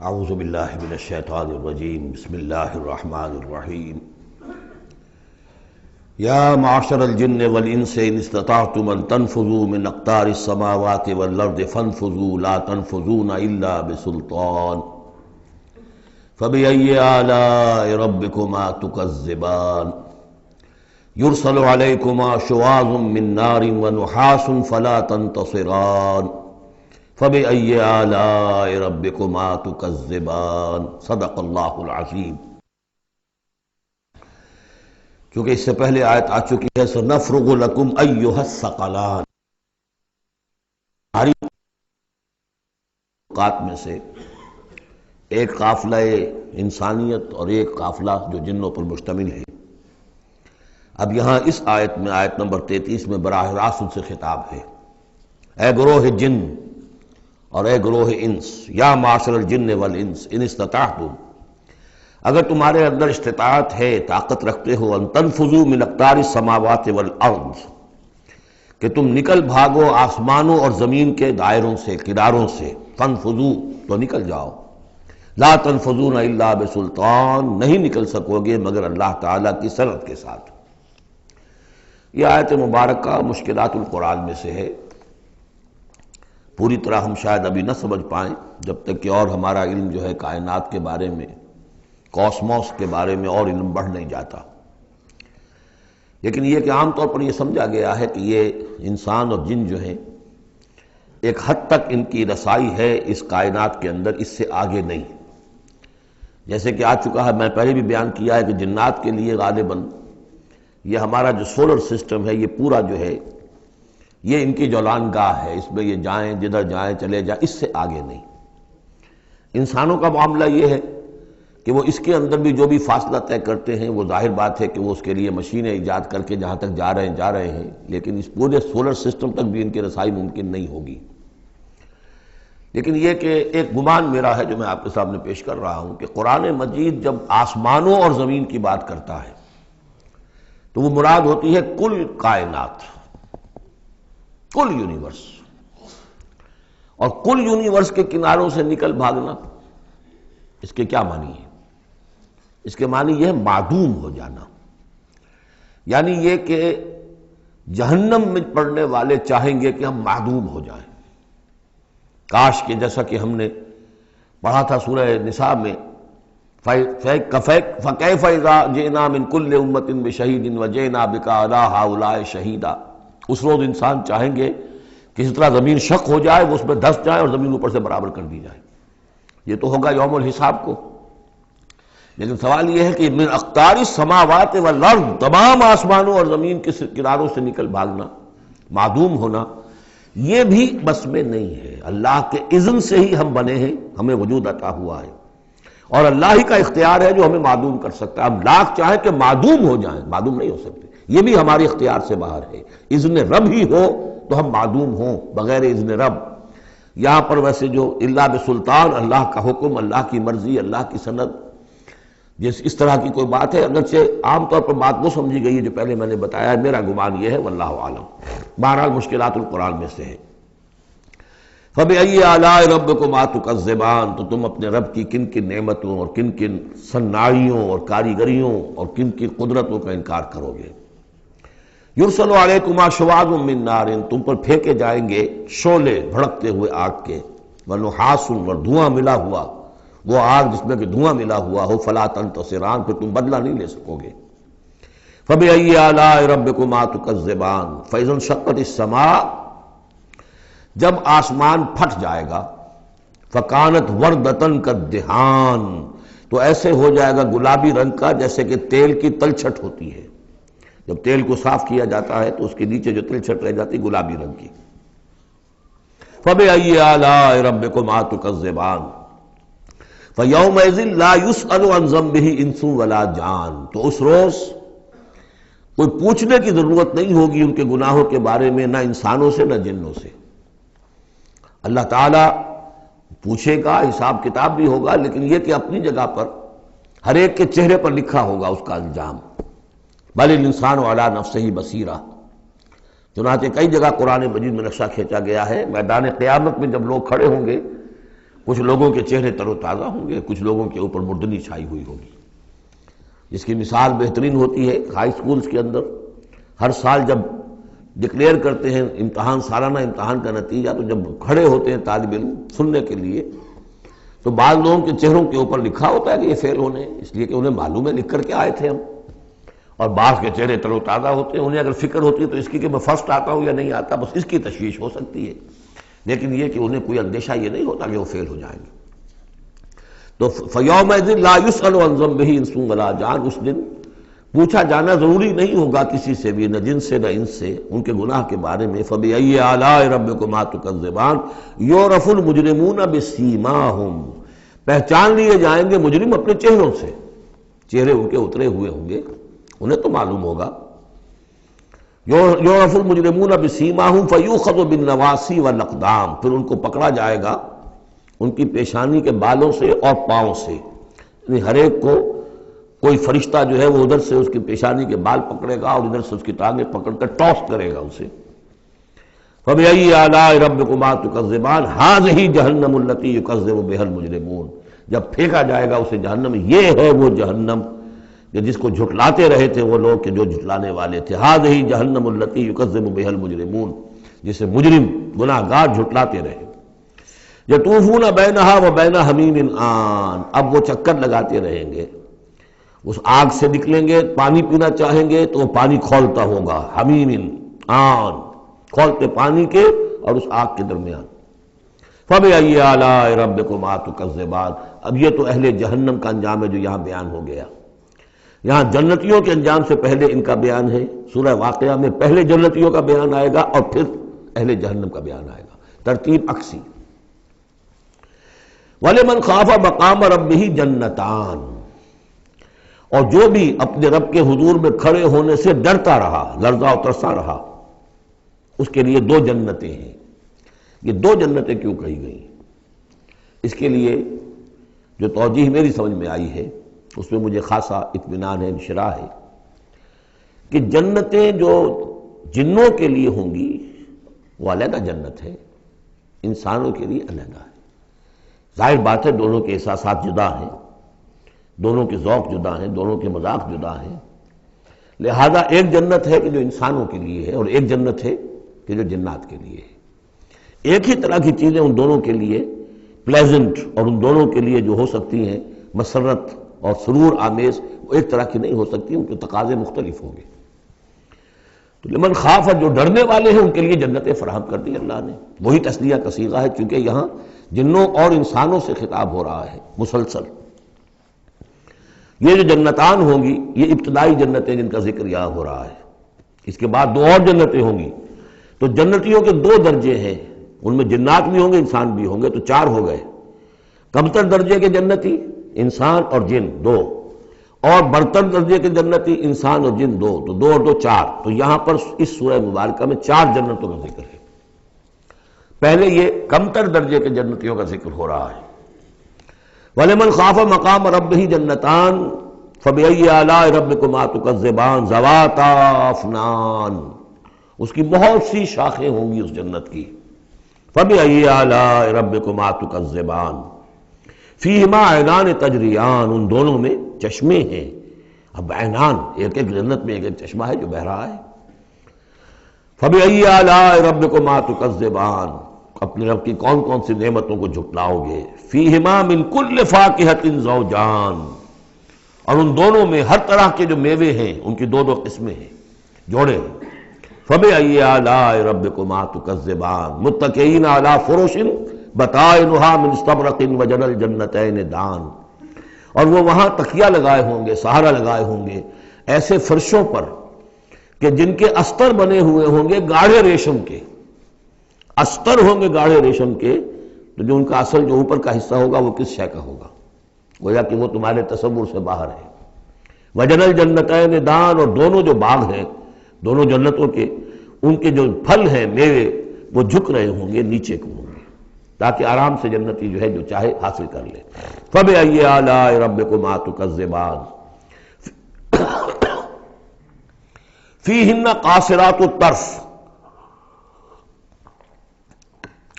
اعوذ باللہ من الشیطان الرجیم بسم اللہ الرحمن الرحیم یا معشر الجن والانس ان استطعتم ان تنفذوا من اقطار السماوات والارض فانفذوا لا تنفذون الا بسلطان فبأي آلاء ربكما تكذبان يرسل عليكما شواظ من نار ونحاس فلا تنتصران فبأي آلاء ربكما تكذبان صدق اللہ العظیم۔ چونکہ اس سے پہلے آیت آ چکی ہے سنفرغ لکم ایھا الثقلان، ہماری اوقات میں سے ایک قافلہ انسانیت اور ایک قافلہ جو جنوں پر مشتمل ہے۔ اب یہاں اس آیت میں آیت نمبر 33 میں براہ راست ان سے خطاب ہے، اے گروہ جن اور اے گروہ انس، یا معاشر الجن والانس ان استطعتم، اگر تمہارے اندر استطاعت ہے، طاقت رکھتے ہو، ان تنفذوا من اقطار السماوات والارض، کہ تم نکل بھاگو آسمانوں اور زمین کے دائروں سے، کناروں سے، فانفذوا تو نکل جاؤ، لا تنفذون الا بسلطان، نہیں نکل سکو گے مگر اللہ تعالیٰ کی سند کے ساتھ۔ یہ آیت مبارکہ مشکلات القرآن میں سے ہے، پوری طرح ہم شاید ابھی نہ سمجھ پائیں جب تک کہ اور ہمارا علم جو ہے کائنات کے بارے میں، کاسموس کے بارے میں اور علم بڑھ نہیں جاتا۔ لیکن یہ کہ عام طور پر یہ سمجھا گیا ہے کہ یہ انسان اور جن جو ہیں ایک حد تک ان کی رسائی ہے اس کائنات کے اندر، اس سے آگے نہیں۔ جیسے کہ آ چکا ہے، میں پہلے بھی بیان کیا ہے کہ جنات کے لیے غالباً یہ ہمارا جو سولر سسٹم ہے، یہ پورا جو ہے یہ ان کی جولان گاہ ہے، اس میں یہ جائیں جدھر جائیں چلے جائیں، اس سے آگے نہیں۔ انسانوں کا معاملہ یہ ہے کہ وہ اس کے اندر بھی جو بھی فاصلہ طے کرتے ہیں، وہ ظاہر بات ہے کہ وہ اس کے لیے مشینیں ایجاد کر کے جہاں تک جا رہے ہیں، لیکن اس پورے سولر سسٹم تک بھی ان کی رسائی ممکن نہیں ہوگی۔ لیکن یہ کہ ایک گمان میرا ہے جو میں آپ کے سامنے پیش کر رہا ہوں کہ قرآن مجید جب آسمانوں اور زمین کی بات کرتا ہے تو وہ مراد ہوتی ہے کل کائنات، کل یونیورس، اور کل یونیورس کے کناروں سے نکل بھاگنا، اس کے کیا معنی ہے؟ اس کے معنی یہ ہے معدوم ہو جانا، یعنی یہ کہ جہنم میں پڑنے والے چاہیں گے کہ ہم معدوم ہو جائیں۔ کاش کہ جیسا کہ ہم نے پڑھا تھا سورہ نساء میں، فَكَيْفَ إِذَا جِئْنَا مِن كُلِّ أُمَّةٍ بِشَهِيدٍ وَجِئْنَا بِكَ عَلَىٰ هَٰؤُلَاءِ شَهِيدًا۔ اس روز انسان چاہیں گے کہ اس طرح زمین شق ہو جائے، وہ اس میں دھس جائے اور زمین اوپر سے برابر کر دی جائے۔ یہ تو ہوگا یوم الحساب کو۔ لیکن سوال یہ ہے کہ من اقطار السماوات والارض، تمام آسمانوں اور زمین کے کناروں سے نکل بھاگنا، معدوم ہونا، یہ بھی بس میں نہیں ہے۔ اللہ کے اذن سے ہی ہم بنے ہیں، ہمیں وجود عطا ہوا ہے، اور اللہ ہی کا اختیار ہے جو ہمیں معدوم کر سکتا ہے۔ ہم لاکھ چاہیں کہ معدوم ہو جائیں، معدوم نہیں ہو سکتے، یہ بھی ہمارے اختیار سے باہر ہے۔ اذن رب ہی ہو تو ہم معدوم ہوں، بغیر اذن رب۔ یہاں پر ویسے جو اللہ بسلطان، اللہ کا حکم، اللہ کی مرضی، اللہ کی سند، اس طرح کی کوئی بات ہے، اگرچہ عام طور پر بات وہ سمجھی گئی ہے جو پہلے میں نے بتایا ہے، میرا گمان یہ ہے واللہ عالم۔ بہرحال مشکلات القرآن میں سے ہے۔ فَبِأَيِّ آلَاءِ رَبِّكُمَا تُكَذِّبَانِ، تو تم اپنے رب کی کن کن نعمتوں اور کن کن صناعیوں اور کاریگریوں اور کن کن قدرتوں کا انکار کرو گے۔ یرسل علیکما شواظ من نار، تم پر پھینکے جائیں گے شعلے بھڑکتے ہوئے آگ کے، ونحاس، اور دھواں ملا ہوا، وہ آگ جس میں کہ دھواں ملا ہوا ہو، فلا تنتصران، پھر تم بدلہ نہیں لے سکو گے۔ فبأي آلاء ربكما تكذبان، فإذا انشقت السماء، جب آسمان پھٹ جائے گا، فکانت وردۃ کالدہان، تو ایسے ہو جائے گا گلابی رنگ کا جیسے کہ تیل کی تلچھٹ ہوتی ہے۔ جب تیل کو صاف کیا جاتا ہے تو اس کے نیچے جو تلچھٹ رہ جاتی گلابی رنگ کی۔ فبأي آلاء ربكما تكذبان فيومئذ لا يسأل عن ذنبه انس ولا جان، تو اس روز کوئی پوچھنے کی ضرورت نہیں ہوگی ان کے گناہوں کے بارے میں، نہ انسانوں سے نہ جنوں سے۔ اللہ تعالیٰ پوچھے گا، حساب کتاب بھی ہوگا، لیکن یہ کہ اپنی جگہ پر ہر ایک کے چہرے پر لکھا ہوگا اس کا انجام۔ بل الانسان علی نفسہ بصیرہ، چنانچہ کئی جگہ قرآن مجید میں نقشہ کھینچا گیا ہے، میدان قیامت میں جب لوگ کھڑے ہوں گے، کچھ لوگوں کے چہرے تر و تازہ ہوں گے، کچھ لوگوں کے اوپر مردنی چھائی ہوئی ہوگی۔ جس کی مثال بہترین ہوتی ہے ہائی سکولز کے اندر، ہر سال جب ڈکلیئر کرتے ہیں امتحان، سالانہ امتحان کا نتیجہ، تو جب کھڑے ہوتے ہیں طالب علم سننے کے لیے، تو بعض لوگوں کے چہروں کے اوپر لکھا ہوتا ہے کہ یہ فیل ہونے ہیں، اس لیے کہ انہیں معلوم ہے لکھ کر کے آئے تھے ہم، اور بعض کے چہرے تر و تازہ ہوتے ہیں، انہیں اگر فکر ہوتی ہے تو اس کی کہ میں فرسٹ آتا ہوں یا نہیں آتا، بس اس کی تشویش ہو سکتی ہے، لیکن یہ کہ انہیں کوئی اندیشہ یہ نہیں ہوتا کہ وہ فیل ہو جائیں گے۔ تو فَيَوْمَئِذٍ لَا يُسْأَلُ عَنْ ذَنبِهِ انس ولا جان، اس دن پوچھا جانا ضروری نہیں ہوگا کسی سے بھی، نہ جن سے نہ ان سے، ان کے گناہ کے بارے میں۔ فَبِأَيِّ آلَاءِ رَبِّكُمَا تُكَذِّبَانِ يُعْرَفُ الْمُجْرِمُونَ بِسِیمَاهُمْ، پہچان لیے جائیں گے مجرم اپنے چہروں سے، چہرے ان کے اترے ہوئے ہوں گے، انہیں تو معلوم ہوگا۔ یعرف المجرمون بسیماہم فیؤخذ بالنواصی والاقدام، پھر ان کو پکڑا جائے گا ان کی پیشانی کے بالوں سے اور پاؤں سے، یعنی ہر ایک کو کوئی فرشتہ جو ہے وہ ادھر سے اس کی پیشانی کے بال پکڑے گا اور ادھر سے اس کی ٹانگیں پکڑ کر ٹاس کرے گا اسے۔ فَبِأَيِّ آلَاءِ رَبِّكُمَا تُكَذِّبَانِ هَٰذِهِ جَهَنَّمُ الَّتِي يُكَذِّبُ بِهَا الْمُجْرِمُونَ، جب پھینکا جائے گا اسے جہنم، یہ ہے وہ جہنم کہ جس کو جھٹلاتے رہے تھے وہ لوگ کہ جو جھٹلانے والے تھے۔ هَٰذِهِ جَهَنَّمُ الَّتِي يُكَذِّبُ بِهَا الْمُجْرِمُونَ، جسے مجرم گناہگار جھٹلاتے رہے۔ يَطُوفُونَ بَيْنَهَا وَبَيْنَ حَمِيمٍ آن، اب وہ چکر لگاتے رہیں گے، اس آگ سے نکلیں گے، پانی پینا چاہیں گے تو وہ پانی کھولتا ہوگا، حمیم آن، کھولتے پانی کے اور اس آگ کے درمیان۔ فَبِأَيِّ آلَاءِ رَبِّكُمَا تُكَذِّبَانِ، اب یہ تو اہل جہنم کا انجام ہے جو یہاں بیان ہو گیا۔ یہاں جنتیوں کے انجام سے پہلے ان کا بیان ہے، سورہ واقعہ میں پہلے جنتیوں کا بیان آئے گا اور پھر اہل جہنم کا بیان آئے گا، ترتیب عکسی۔ وَلِمَنْ خَافَ مَقَامَ رَبِّهِ جَنَّتَانِ، اور جو بھی اپنے رب کے حضور میں کھڑے ہونے سے ڈرتا رہا، لرزا و ترسا رہا، اس کے لیے دو جنتیں ہیں۔ یہ دو جنتیں کیوں کہی گئی؟ اس کے لیے جو توجیہ میری سمجھ میں آئی ہے اس میں مجھے خاصا اطمینان ہے، انشراح ہے، کہ جنتیں جو جنوں کے لیے ہوں گی وہ علیحدہ جنت ہے، انسانوں کے لیے علیحدہ ہے۔ ظاہر بات ہے دونوں کے احساسات جدا ہیں، دونوں کے ذوق جدا ہیں، دونوں کے مذاق جدا ہیں، لہذا ایک جنت ہے کہ جو انسانوں کے لیے ہے اور ایک جنت ہے کہ جو جنات کے لیے ہے۔ ایک ہی طرح کی چیزیں ان دونوں کے لیے پلیزنٹ اور ان دونوں کے لیے جو ہو سکتی ہیں مسرت اور سرور آمیز، وہ ایک طرح کی نہیں ہو سکتی، ان کے تقاضے مختلف ہوں گے۔ تو لمن خاف، جو ڈرنے والے ہیں ان کے لیے جنتیں فراہم کر دی اللہ نے، وہی تسلیہ کا صیغہ ہے چونکہ یہاں جنوں اور انسانوں سے خطاب ہو رہا ہے مسلسل۔ یہ جو جنتان ہوں گی یہ ابتدائی جنتیں جن کا ذکر یہاں ہو رہا ہے، اس کے بعد دو اور جنتیں ہوں گی، تو جنتیوں کے دو درجے ہیں، ان میں جنات بھی ہوں گے انسان بھی ہوں گے، تو چار ہو گئے۔ کمتر درجے کے جنتی انسان اور جن دو، اور برتر درجے کے جنتی انسان اور جن دو، تو دو اور دو چار۔ تو یہاں پر اس سورہ مبارکہ میں چار جنتوں کا ذکر ہے۔ پہلے یہ کمتر درجے کے جنتیوں کا ذکر ہو رہا ہے۔ وَلِمَنْ خَافَ مَقَامَ رَبِّهِ جَنَّتَانِ فَبِأَيِّ آلَاءِ رَبِّكُمَا تُكَذِّبَانِ ذَوَاتَا أَفْنَانٍ، اس کی بہت سی شاخیں ہوں گی اس جنت کی۔ فَبِأَيِّ آلَاءِ رَبِّكُمَا تُكَذِّبَانِ فِيهِمَا عَيْنَانِ تَجْرِيَانِ، ان دونوں میں چشمے ہیں۔ اب عینان، ایک ایک جنت میں ایک ایک چشمہ ہے جو بہہ رہا ہے۔ فَبِأَيِّ آلَاءِ رَبِّكُمَا تُكَذِّبَانِ، اپنے رب کی کون کون سی نعمتوں کو جھٹلاؤ گے۔ فِيهِمَا مِن كُلِّ فَاكِهَةٍ زَوْجَانِ، اور ان دونوں میں ہر طرح کے جو میوے ہیں ان کی دو دو قسمیں ہیں، جوڑے ہیں۔ فَبِأَيِّ آلَاءِ رَبِّكُمَا تُكَذِّبَانِ مُتَّكِئِينَ عَلَىٰ فُرُشٍ بَطَائِنُهَا مِنْ اسْتَبْرَقٍ وَجَنَى الْجَنَّتَيْنِ دَانٍ، اور وہ وہاں تکیہ لگائے ہوں گے، سہارا لگائے ہوں گے ایسے فرشوں پر کہ جن کے استر بنے ہوئے ہوں گے گاڑھے ریشم کے، استر ہوں گے گاڑھے ریشم کے، تو جو ان کا اصل جو اوپر کا حصہ ہوگا وہ کس شے کا ہوگا، گویا کہ وہ تمہارے تصور سے باہر ہے۔ وَجَنَى الْجَنَّتَيْنِ دَانٍ، اور دونوں جو باغ ہیں دونوں جنتوں کے، ان کے جو پھل ہیں میوے وہ جھک رہے ہوں گے، نیچے کو ہوں گے، تاکہ آرام سے جنتی جو ہے جو چاہے حاصل کر لے۔ فَبِأَيِّ آلَاءِ رَبِّكُمَا تُكَذِّبَانِ فِيهِنَّ قَاصِرَاتُ الطَّرْفِ،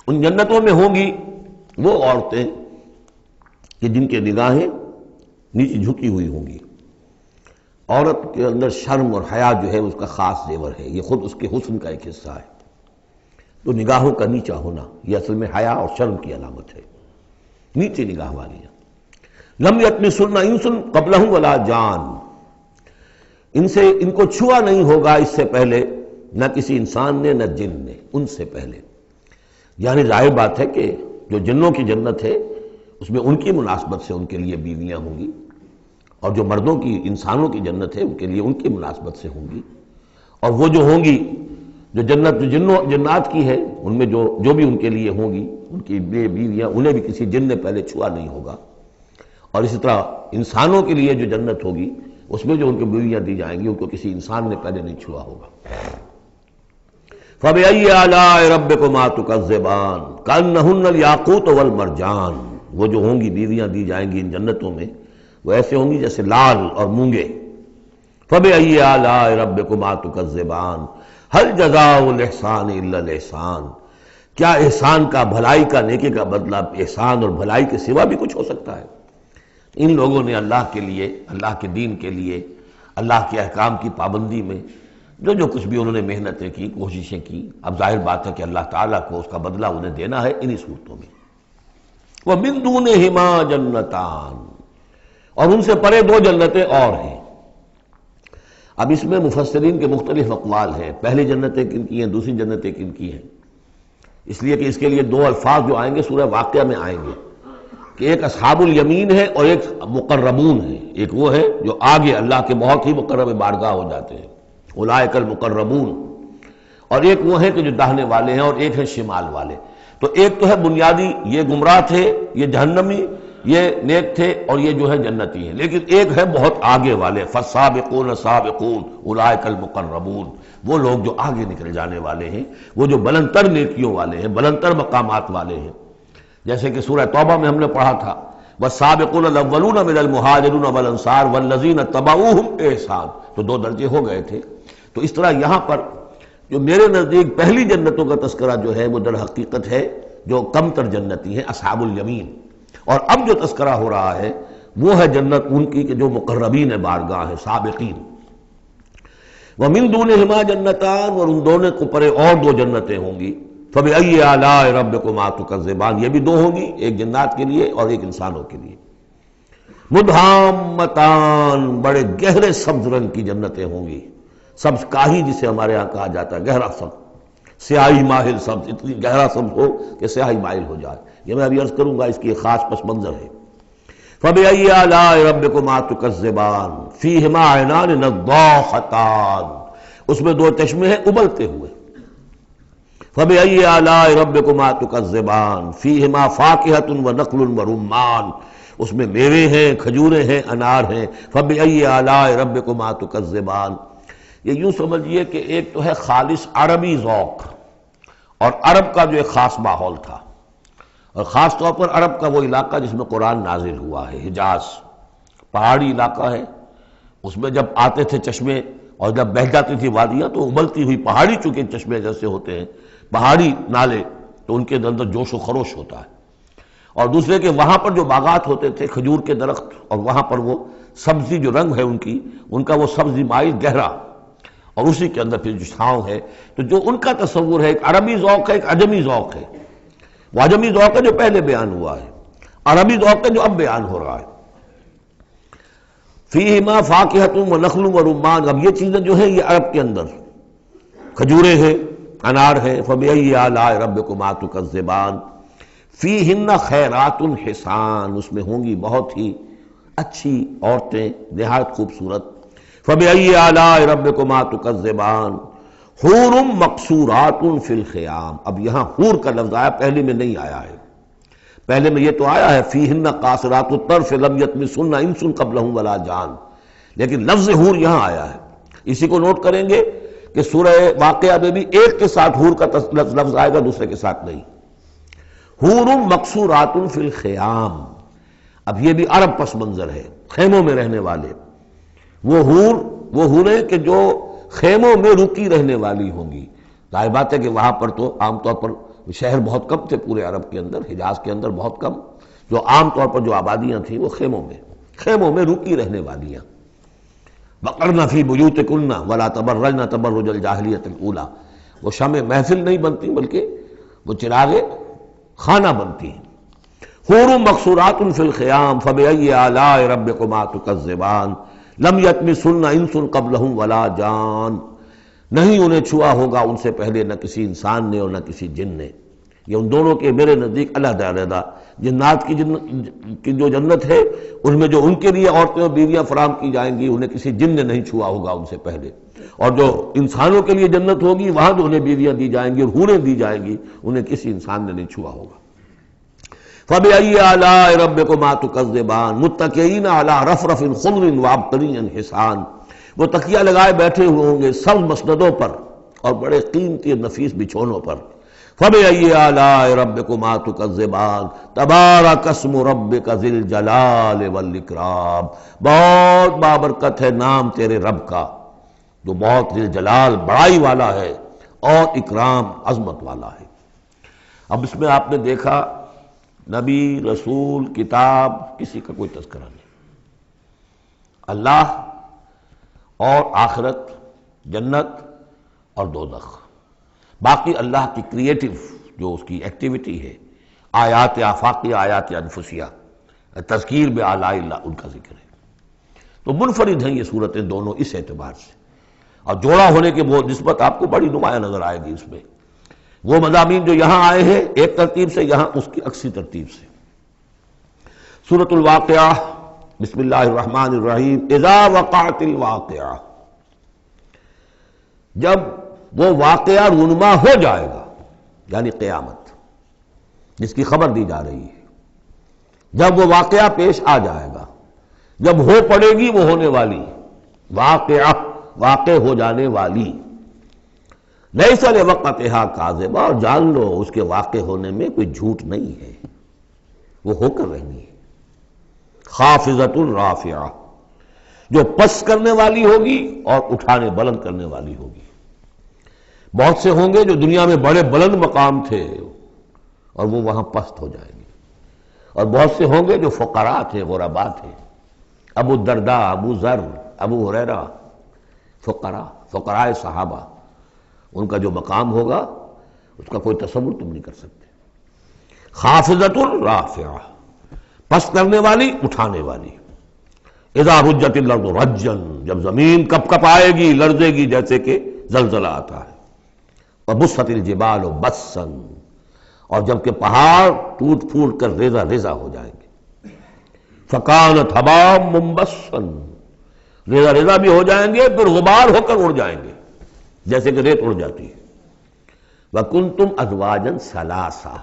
ان جنتوں میں ہوں گی وہ عورتیں کہ جن کے نگاہیں نیچے جھکی ہوئی ہوں گی. عورت کے اندر شرم اور حیا جو ہے اس کا خاص زیور ہے، یہ خود اس کے حسن کا ایک حصہ ہے. تو نگاہوں کا نیچا ہونا یہ اصل میں حیا اور شرم کی علامت ہے، نیچے نگاہ والی ہے. لم یطمثن انس قبلہم ولا جان، ان کو چھوا نہیں ہوگا اس سے پہلے نہ کسی انسان نے نہ جن نے، ان سے پہلے. یعنی ظاہر بات ہے کہ جو جنوں کی جنت ہے اس میں ان کی مناسبت سے ان کے لیے بیویاں ہوں گی، اور جو مردوں کی انسانوں کی جنت ہے ان کے لیے ان کی مناسبت سے ہوں گی. اور وہ جو ہوں گی جو جنت جو جنات کی ہے ان میں جو بھی ان کے لیے ہوں گی ان کی بیویاں انہیں بھی کسی جن نے پہلے چھوا نہیں ہوگا. اور اسی طرح انسانوں کے لیے جو جنت ہوگی اس میں جو ان کو بیویاں دی جائیں گی ان کو کسی انسان نے پہلے نہیں چھوا ہوگا. فَبِأَيِّ آلَاءِ رَبِّكُمَا تُكَذِّبَانِ كَأَنَّهُنَّ الْيَاقُوتُ وَالْمَرْجَانُ. وہ جو ہوں گی بیویاں دی جائیں گی ان جنتوں میں وہ ایسے ہوں گی جیسے لال اور مونگے. فَبِأَيِّ آلَاءِ رَبِّكُمَا تُكَذِّبَانِ هَلْ جَزَاءُ الْإِحْسَانِ إِلَّا الْإِحْسَانُ. کیا احسان کا، بھلائی کا، نیکی کا بدلہ احسان اور بھلائی کے سوا بھی کچھ ہو سکتا ہے؟ ان لوگوں نے اللہ کے لیے، اللہ کے دین کے لیے، اللہ کے احکام کی پابندی میں جو کچھ بھی انہوں نے محنتیں کی، کوششیں کی، اب ظاہر بات ہے کہ اللہ تعالیٰ کو اس کا بدلہ انہیں دینا ہے انہی صورتوں میں. وَمِن دُونِهِمَا جَنَّتَانِ، اور ان سے پرے دو جنتیں اور ہیں. اب اس میں مفسرین کے مختلف اقوال ہیں، پہلی جنتیں کن کی ہیں، دوسری جنتیں کن کی ہیں. اس لیے کہ اس کے لیے دو الفاظ جو آئیں گے سورہ واقعہ میں آئیں گے کہ ایک اصحاب الیمین ہے اور ایک مقربون ہے. ایک وہ ہے جو آگے اللہ کے بہت ہی مقرب بارگاہ ہو جاتے ہیں، اولئک المقربون، اور ایک وہ ہے کہ جو داہنے والے ہیں اور ایک ہے شمال والے. تو ایک تو ہے بنیادی، یہ گمراہ تھے، یہ جہنمی، یہ نیک تھے، اور یہ جو ہے جنتی ہیں. لیکن ایک ہے بہت آگے والے، فالسابقون سابقون اولئک المقربون، وہ لوگ جو آگے نکل جانے والے ہیں، وہ جو بلند تر نیکیوں والے ہیں، بلند تر مقامات والے ہیں. جیسے کہ سورہ توبہ میں ہم نے پڑھا تھا والسابقون الاولون من المہاجرین والانصار والذین اتبعوہم بإحسان، تو دو درجے ہو گئے تھے. تو اس طرح یہاں پر جو میرے نزدیک پہلی جنتوں کا تذکرہ جو ہے وہ در حقیقت ہے جو کم تر جنتی ہیں، اصحاب الیمین. اور اب جو تذکرہ ہو رہا ہے وہ ہے جنت ان کی کہ جو مقربین بارگاہ ہیں، سابقین. وَمِن دُونِهِمَا جَنَّتَانِ، اور ان دونوں کو پرے اور دو جنتیں ہوں گی. فَبِأَيِّ آلَاءِ رَبِّكُمَا تُكَذِّبَانِ، یہ بھی دو ہوں گی، ایک جنات کے لیے اور ایک انسانوں کے لیے. مُدْحَامَّتَانِ، بڑے گہرے سبز رنگ کی جنتیں ہوں گی. سبز کاہی جسے ہمارے ہاں کہا جاتا ہے، گہرا سبز، سیاہی مائل سبز، اتنی گہرا سبز ہو کہ سیاہی مائل ہو جائے. یہ میں ابھی عرض کروں گا، اس کی ایک خاص پس منظر ہے. فَبِأَيِّ آلَاءِ رَبِّكُمَا تُكَذِّبَانِ فِيهِمَا عَيْنَانِ نَضَّاخَتَانِ، اس میں دو چشمے ہیں ابلتے ہوئے. فَبِأَيِّ آلَاءِ رَبِّكُمَا تُكَذِّبَانِ فِيهِمَا فَاكِهَةٌ وَنَخْلٌ وَرُمَّانٌ، اس میں میوے ہیں، کھجوریں ہیں، انار ہیں. فَبِأَيِّ آلَاءِ رَبِّكُمَا تُكَذِّبَانِ، یہ یوں سمجھیے کہ ایک تو ہے خالص عربی ذوق اور عرب کا جو ایک خاص ماحول تھا، اور خاص طور پر عرب کا وہ علاقہ جس میں قرآن نازل ہوا ہے، حجاز پہاڑی علاقہ ہے. اس میں جب آتے تھے چشمے اور جب بہہ جاتی تھی وادیاں تو ابلتی ہوئی پہاڑی، چونکہ چشمے جیسے ہوتے ہیں پہاڑی نالے، تو ان کے اندر جوش و خروش ہوتا ہے. اور دوسرے کہ وہاں پر جو باغات ہوتے تھے کھجور کے درخت، اور وہاں پر وہ سبزی جو رنگ ہے ان کا وہ سبزی مائل گہرا، اور اسی کے اندر پھر جو چھاؤں ہے. تو جو ان کا تصور ہے ایک عربی ذوق ہے، ایک عجمی ذوق ہے. وہ عجمی ذوق ہے جو پہلے بیان ہوا ہے، عربی ذوق ہے جو اب بیان ہو رہا ہے. فیہما فاکہۃ ونخل ورمان، اب یہ چیزیں جو ہیں یہ عرب کے اندر کھجوریں ہیں، انار ہیں. فبأی آلاء ربکما تکذبان فیہن خیرات حسان، اس میں ہوں گی بہت ہی اچھی عورتیں نہایت خوبصورت. فبأی آلاء ربکما تکذبان حور مقصورات فی الخیام. اب یہاں حور کا لفظ آیا، پہلے میں نہیں آیا ہے. پہلے میں یہ تو آیا ہے فیہن قاصرات الطرف لم یطمثن انس قبلہم ولا جان، لیکن لفظ حور یہاں آیا ہے. اسی کو نوٹ کریں گے کہ سورہ واقعہ میں بھی ایک کے ساتھ حور کا لفظ آئے گا، دوسرے کے ساتھ نہیں. حور مقصورات فی الخیام، اب یہ بھی عرب پس منظر ہے، خیموں میں رہنے والے. وہ حوریں کہ جو خیموں میں رکی رہنے والی ہوں گی. ظاہر بات ہے کہ وہاں پر تو عام طور پر شہر بہت کم تھے پورے عرب کے اندر، حجاز کے اندر بہت کم، جو عام طور پر جو آبادیاں تھیں وہ خیموں میں رکی رہنے والیاں. وقرن فی بیوتکن ولا تبرجن تبرج الجاہلیۃ الاولی، وہ شمع محفل نہیں بنتی بلکہ وہ چراغ خانہ بنتی ہیں. حور مقصورات فی الخیام فبأی آلاء ربکما تکذبان لم یطمثن انس قبلہم ولا جان، نہیں انہیں چھوا ہوگا ان سے پہلے نہ کسی انسان نے اور نہ کسی جن نے. یہ ان دونوں کے میرے نزدیک علیحدہ علیحدہ، جنات کی جو جنت ہے ان میں جو ان کے لیے عورتیں اور بیویاں فراہم کی جائیں گی انہیں کسی جن نے نہیں چھوا ہوگا ان سے پہلے، اور جو انسانوں کے لیے جنت ہوگی وہاں جو انہیں بیویاں دی جائیں گی اور حوریں دی جائیں گی انہیں کسی انسان نے نہیں چھوا ہوگا. فَبِأَيِّ آلَاءِ رَبِّكُمَا تُكَذِّبَانِ مُتَّكِئِينَ عَلَىٰ رَفْرَفٍ خُضْرٍ وَعَبْقَرِيٍّ حِسَانٍ، وہ تکیہ لگائے بیٹھے ہوئے ہوں گے سبز مسندوں پر اور بڑے قیمتی نفیس بچھونوں پر. فَبِأَيِّ آلَاءِ رَبِّكُمَا تُكَذِّبَانِ تَبَارَكَ اسْمُ رَبِّكَ ذِي الْجَلَالِ وَالْإِكْرَامِ، بہت بابرکت ہے نام تیرے رب کا جو بہت ذی الجلال بڑائی والا ہے اور اکرام عظمت والا ہے. اب اس میں آپ نے دیکھا نبی، رسول، کتاب، کسی کا کوئی تذکرہ نہیں. اللہ اور آخرت، جنت اور دوزخ، باقی اللہ کی کریٹو جو اس کی ایکٹیویٹی ہے، آیات آفاقیہ، آیات انفسیہ، تذکیر بآلاء اللہ، ان کا ذکر ہے. تو منفرد ہیں یہ صورتیں دونوں اس اعتبار سے، اور جوڑا ہونے کے وہ نسبت آپ کو بڑی نمایاں نظر آئے گی اس میں. وہ مضامین جو یہاں آئے ہیں ایک ترتیب سے، یہاں اس کی عکسی ترتیب سے. سورۃ الواقعہ، بسم اللہ الرحمن الرحیم. اذا وقعت الواقعہ، جب وہ واقعہ رونما ہو جائے گا، یعنی قیامت جس کی خبر دی جا رہی ہے، جب وہ واقعہ پیش آ جائے گا، جب ہو پڑے گی وہ ہونے والی واقعہ، واقع ہو جانے والی. لیس لوقتھا کاذبہ، اور جان لو اس کے واقع ہونے میں کوئی جھوٹ نہیں ہے، وہ ہو کر رہنی ہے. خافضۃ رافعہ، جو پس کرنے والی ہوگی اور اٹھانے بلند کرنے والی ہوگی. بہت سے ہوں گے جو دنیا میں بڑے بلند مقام تھے اور وہ وہاں پست ہو جائیں گے، اور بہت سے ہوں گے جو فقراء تھے، غرباء تھے. ابو الدرداء، ابو ذر، ابو ہریرہ، فقراء صحابہ، ان کا جو مقام ہوگا اس کا کوئی تصور تم نہیں کر سکتے. خافضۃ رافعہ، پس کرنے والی، اٹھانے والی. اذا رجت الارض رجا، جب زمین کپ کپ آئے گی، لرزے گی جیسے کہ زلزلہ آتا ہے. وبست الجبال بسا، اور جب کہ پہاڑ ٹوٹ پھوٹ کر ریزہ ریزہ ہو جائیں گے. فکانت حباء منبثا، ریزہ ریزہ بھی ہو جائیں گے، پھر غبار ہو کر اڑ جائیں گے جیسے کہ ریت اڑ جاتی ہے. وَكُنْتُمْ أَزْوَاجًا ثَلَاثًا،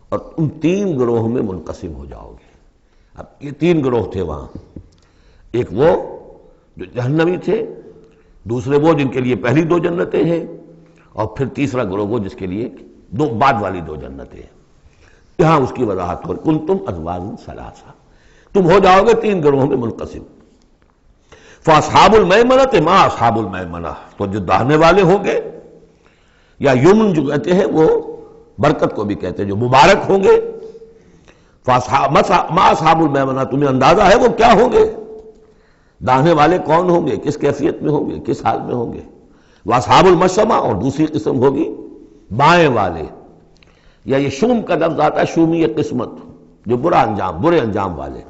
اور تم تین گروہ میں منقسم ہو جاؤ گے. اب یہ تین گروہ تھے وہاں، ایک وہ جو جہنمی تھے، دوسرے وہ جن کے لیے پہلی دو جنتیں ہیں، اور پھر تیسرا گروہ وہ جس کے لیے دو بعد والی دو جنتیں ہیں. یہاں اس کی وضاحت ہو، کنتم ازواجا ثلاثا، تم ہو جاؤ گے تین گروہوں میں منقسم. فاصحاب المیمنۃ ما اصحاب المیمنہ، تو جو داہنے والے ہوں گے، یا یمن جو کہتے ہیں وہ برکت کو بھی کہتے ہیں، جو مبارک ہوں گے. ما اصحاب المیمنہ، تمہیں اندازہ ہے وہ کیا ہوں گے؟ داہنے والے کون ہوں گے، کس کیفیت میں ہوں گے، کس حال میں ہوں گے. واصحاب المشأمہ، اور دوسری قسم ہوگی بائیں والے، یا یہ شوم کا لفظ آتا ہے، شومی قسمت، جو برے انجام والے.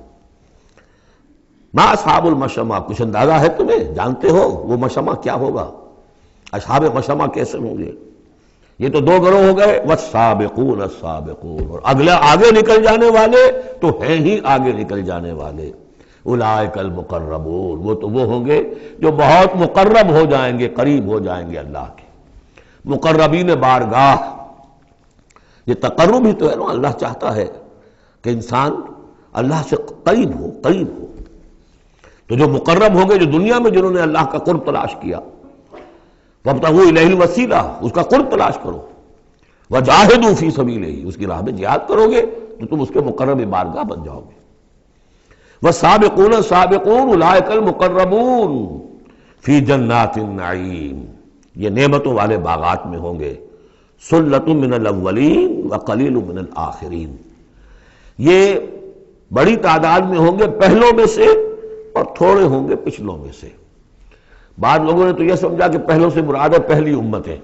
ما اصحاب المشأمہ، کچھ اندازہ ہے تمہیں، جانتے ہو وہ مشأمہ کیا ہوگا، اصحاب مشأمہ کیسے ہوں گے؟ یہ تو دو گروہ ہو گئے، والسابقون السابقون، اور اگلے آگے نکل جانے والے تو ہیں ہی آگے نکل جانے والے. اولئک المقربون، وہ تو وہ ہوں گے جو بہت مقرب ہو جائیں گے، قریب ہو جائیں گے اللہ کے. مقربین بارگاہ، یہ تقرب ہی تو ہے نا، اللہ چاہتا ہے کہ انسان اللہ سے قریب ہو. تو جو مقرب ہوں گے، جو دنیا میں جنہوں نے اللہ کا قرب تلاش کیا، وابتغوا الیہ الوسیلہ، اس کا قرب تلاش کرو. وجاہدوا فی سبیلہ، اس کی راہ میں جہاد کرو گے تو تم اس کے مقرب بارگاہ بن جاؤ گے. والسابقون السابقون اولئک المقربون فی جنات النعیم، یہ نعمتوں والے باغات میں ہوں گے سلۃ من الاولین وقلیل من الآخرین، یہ بڑی تعداد میں ہوں گے پہلوں میں سے اور تھوڑے ہوں گے پچھلوں میں سے۔ بعض لوگوں نے تو یہ سمجھا کہ پہلوں سے مراد ہے پہلی امت ہے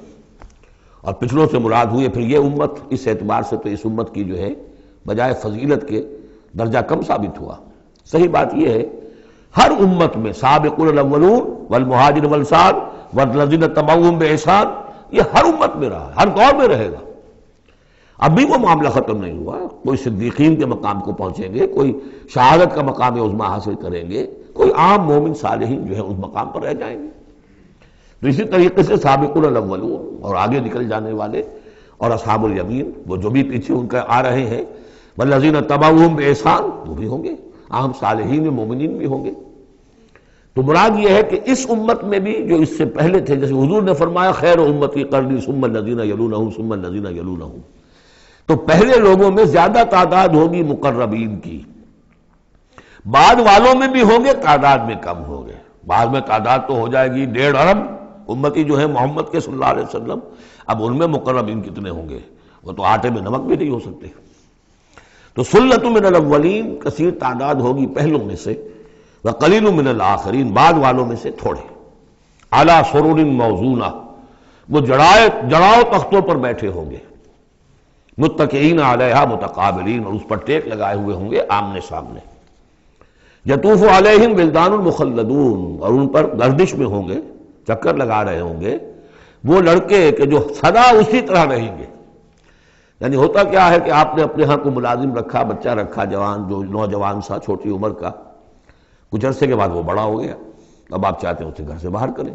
اور پچھلوں سے مراد ہوئی پھر یہ امت، اس اعتبار سے تو اس امت کی جو ہے بجائے فضیلت کے درجہ کم ثابت ہوا۔ صحیح بات یہ ہے ہر امت میں سابقون الاولون والمہاجرون والانصار والذین اتبعوہم بإحسان، یہ ہر امت میں رہا، ہر دور میں رہے گا۔ ابھی وہ معاملہ ختم نہیں ہوا، کوئی صدیقین کے مقام کو پہنچیں گے، کوئی شہادت کا مقام عظمیٰ حاصل کریں گے، کوئی عام مومن صالحین جو ہے اس مقام پر رہ جائیں گے۔ تو اسی طریقے سے سابقون الاولون اور آگے نکل جانے والے اور اصحاب الیمین، وہ جو بھی پیچھے ان کا آ رہے ہیں، والذین اتبعوہم بإحسان، وہ بھی ہوں گے، عام صالحین مومنین بھی ہوں گے۔ تو مراد یہ ہے کہ اس امت میں بھی جو اس سے پہلے تھے، جیسے حضور نے فرمایا خیر امتی قرنی ثم الذین یلونہم ثم الذین یلونہم، تو پہلے لوگوں میں زیادہ تعداد ہوگی مقربین کی، بعد والوں میں بھی ہوں گے، تعداد میں کم ہوں گے۔ بعد میں تعداد تو ہو جائے گی 1.5 ارب امتی جو ہے محمد کے صلی اللہ علیہ وسلم، اب ان میں مقربین کتنے ہوں گے؟ وہ تو آٹے میں نمک بھی نہیں ہو سکتے۔ تو سلۃ من الاولین کثیر تعداد ہوگی پہلوں میں سے، وقلیل من الآخرین بعد والوں میں سے تھوڑے، علی سرر موضونہ، وہ جڑاؤ تختوں پر بیٹھے ہوں گے، متکئین علیہا متقابلین، اور اس پر ٹیک لگائے ہوئے ہوں گے آمنے سامنے، یطوف علیہم ولدان المخلدون، اور ان پر گردش میں ہوں گے، چکر لگا رہے ہوں گے وہ لڑکے کہ جو سدا اسی طرح رہیں گے۔ یعنی ہوتا کیا ہے کہ آپ نے اپنے ہاں کو ملازم رکھا، بچہ رکھا، جوان جو نوجوان سا چھوٹی عمر کا، کچھ عرصے کے بعد وہ بڑا ہو گیا، اب آپ چاہتے ہیں اسے گھر سے باہر کریں،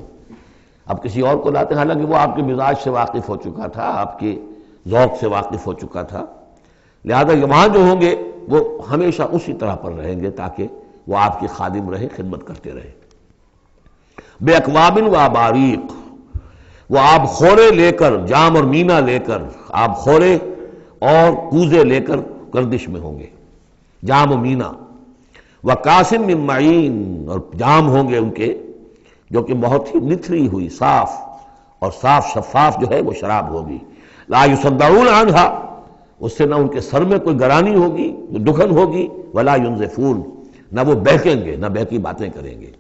اب کسی اور کو لاتے ہیں، حالانکہ وہ آپ کے مزاج سے واقف ہو چکا تھا، آپ کے ذوق سے واقف ہو چکا تھا، لہذا وہاں جو ہوں گے وہ ہمیشہ اسی طرح پر رہیں گے تاکہ وہ آپ کی خادم رہے، خدمت کرتے رہے۔ بے اکواب و اباریق، وہ آب خورے لے کر، جام اور مینا لے کر، آب خورے اور کوزے لے کر گردش میں ہوں گے، جام و مینا، وکاسم من معین، اور جام ہوں گے ان کے جو کہ بہت ہی نتھری ہوئی، صاف اور صاف شفاف جو ہے وہ شراب ہوگی، لا یصدعون عنہا، اس سے نہ ان کے سر میں کوئی گرانی ہوگی، دکھن ہوگی، ولا ینزفون، نہ وہ بہکیں گے، نہ بہکی باتیں کریں گے۔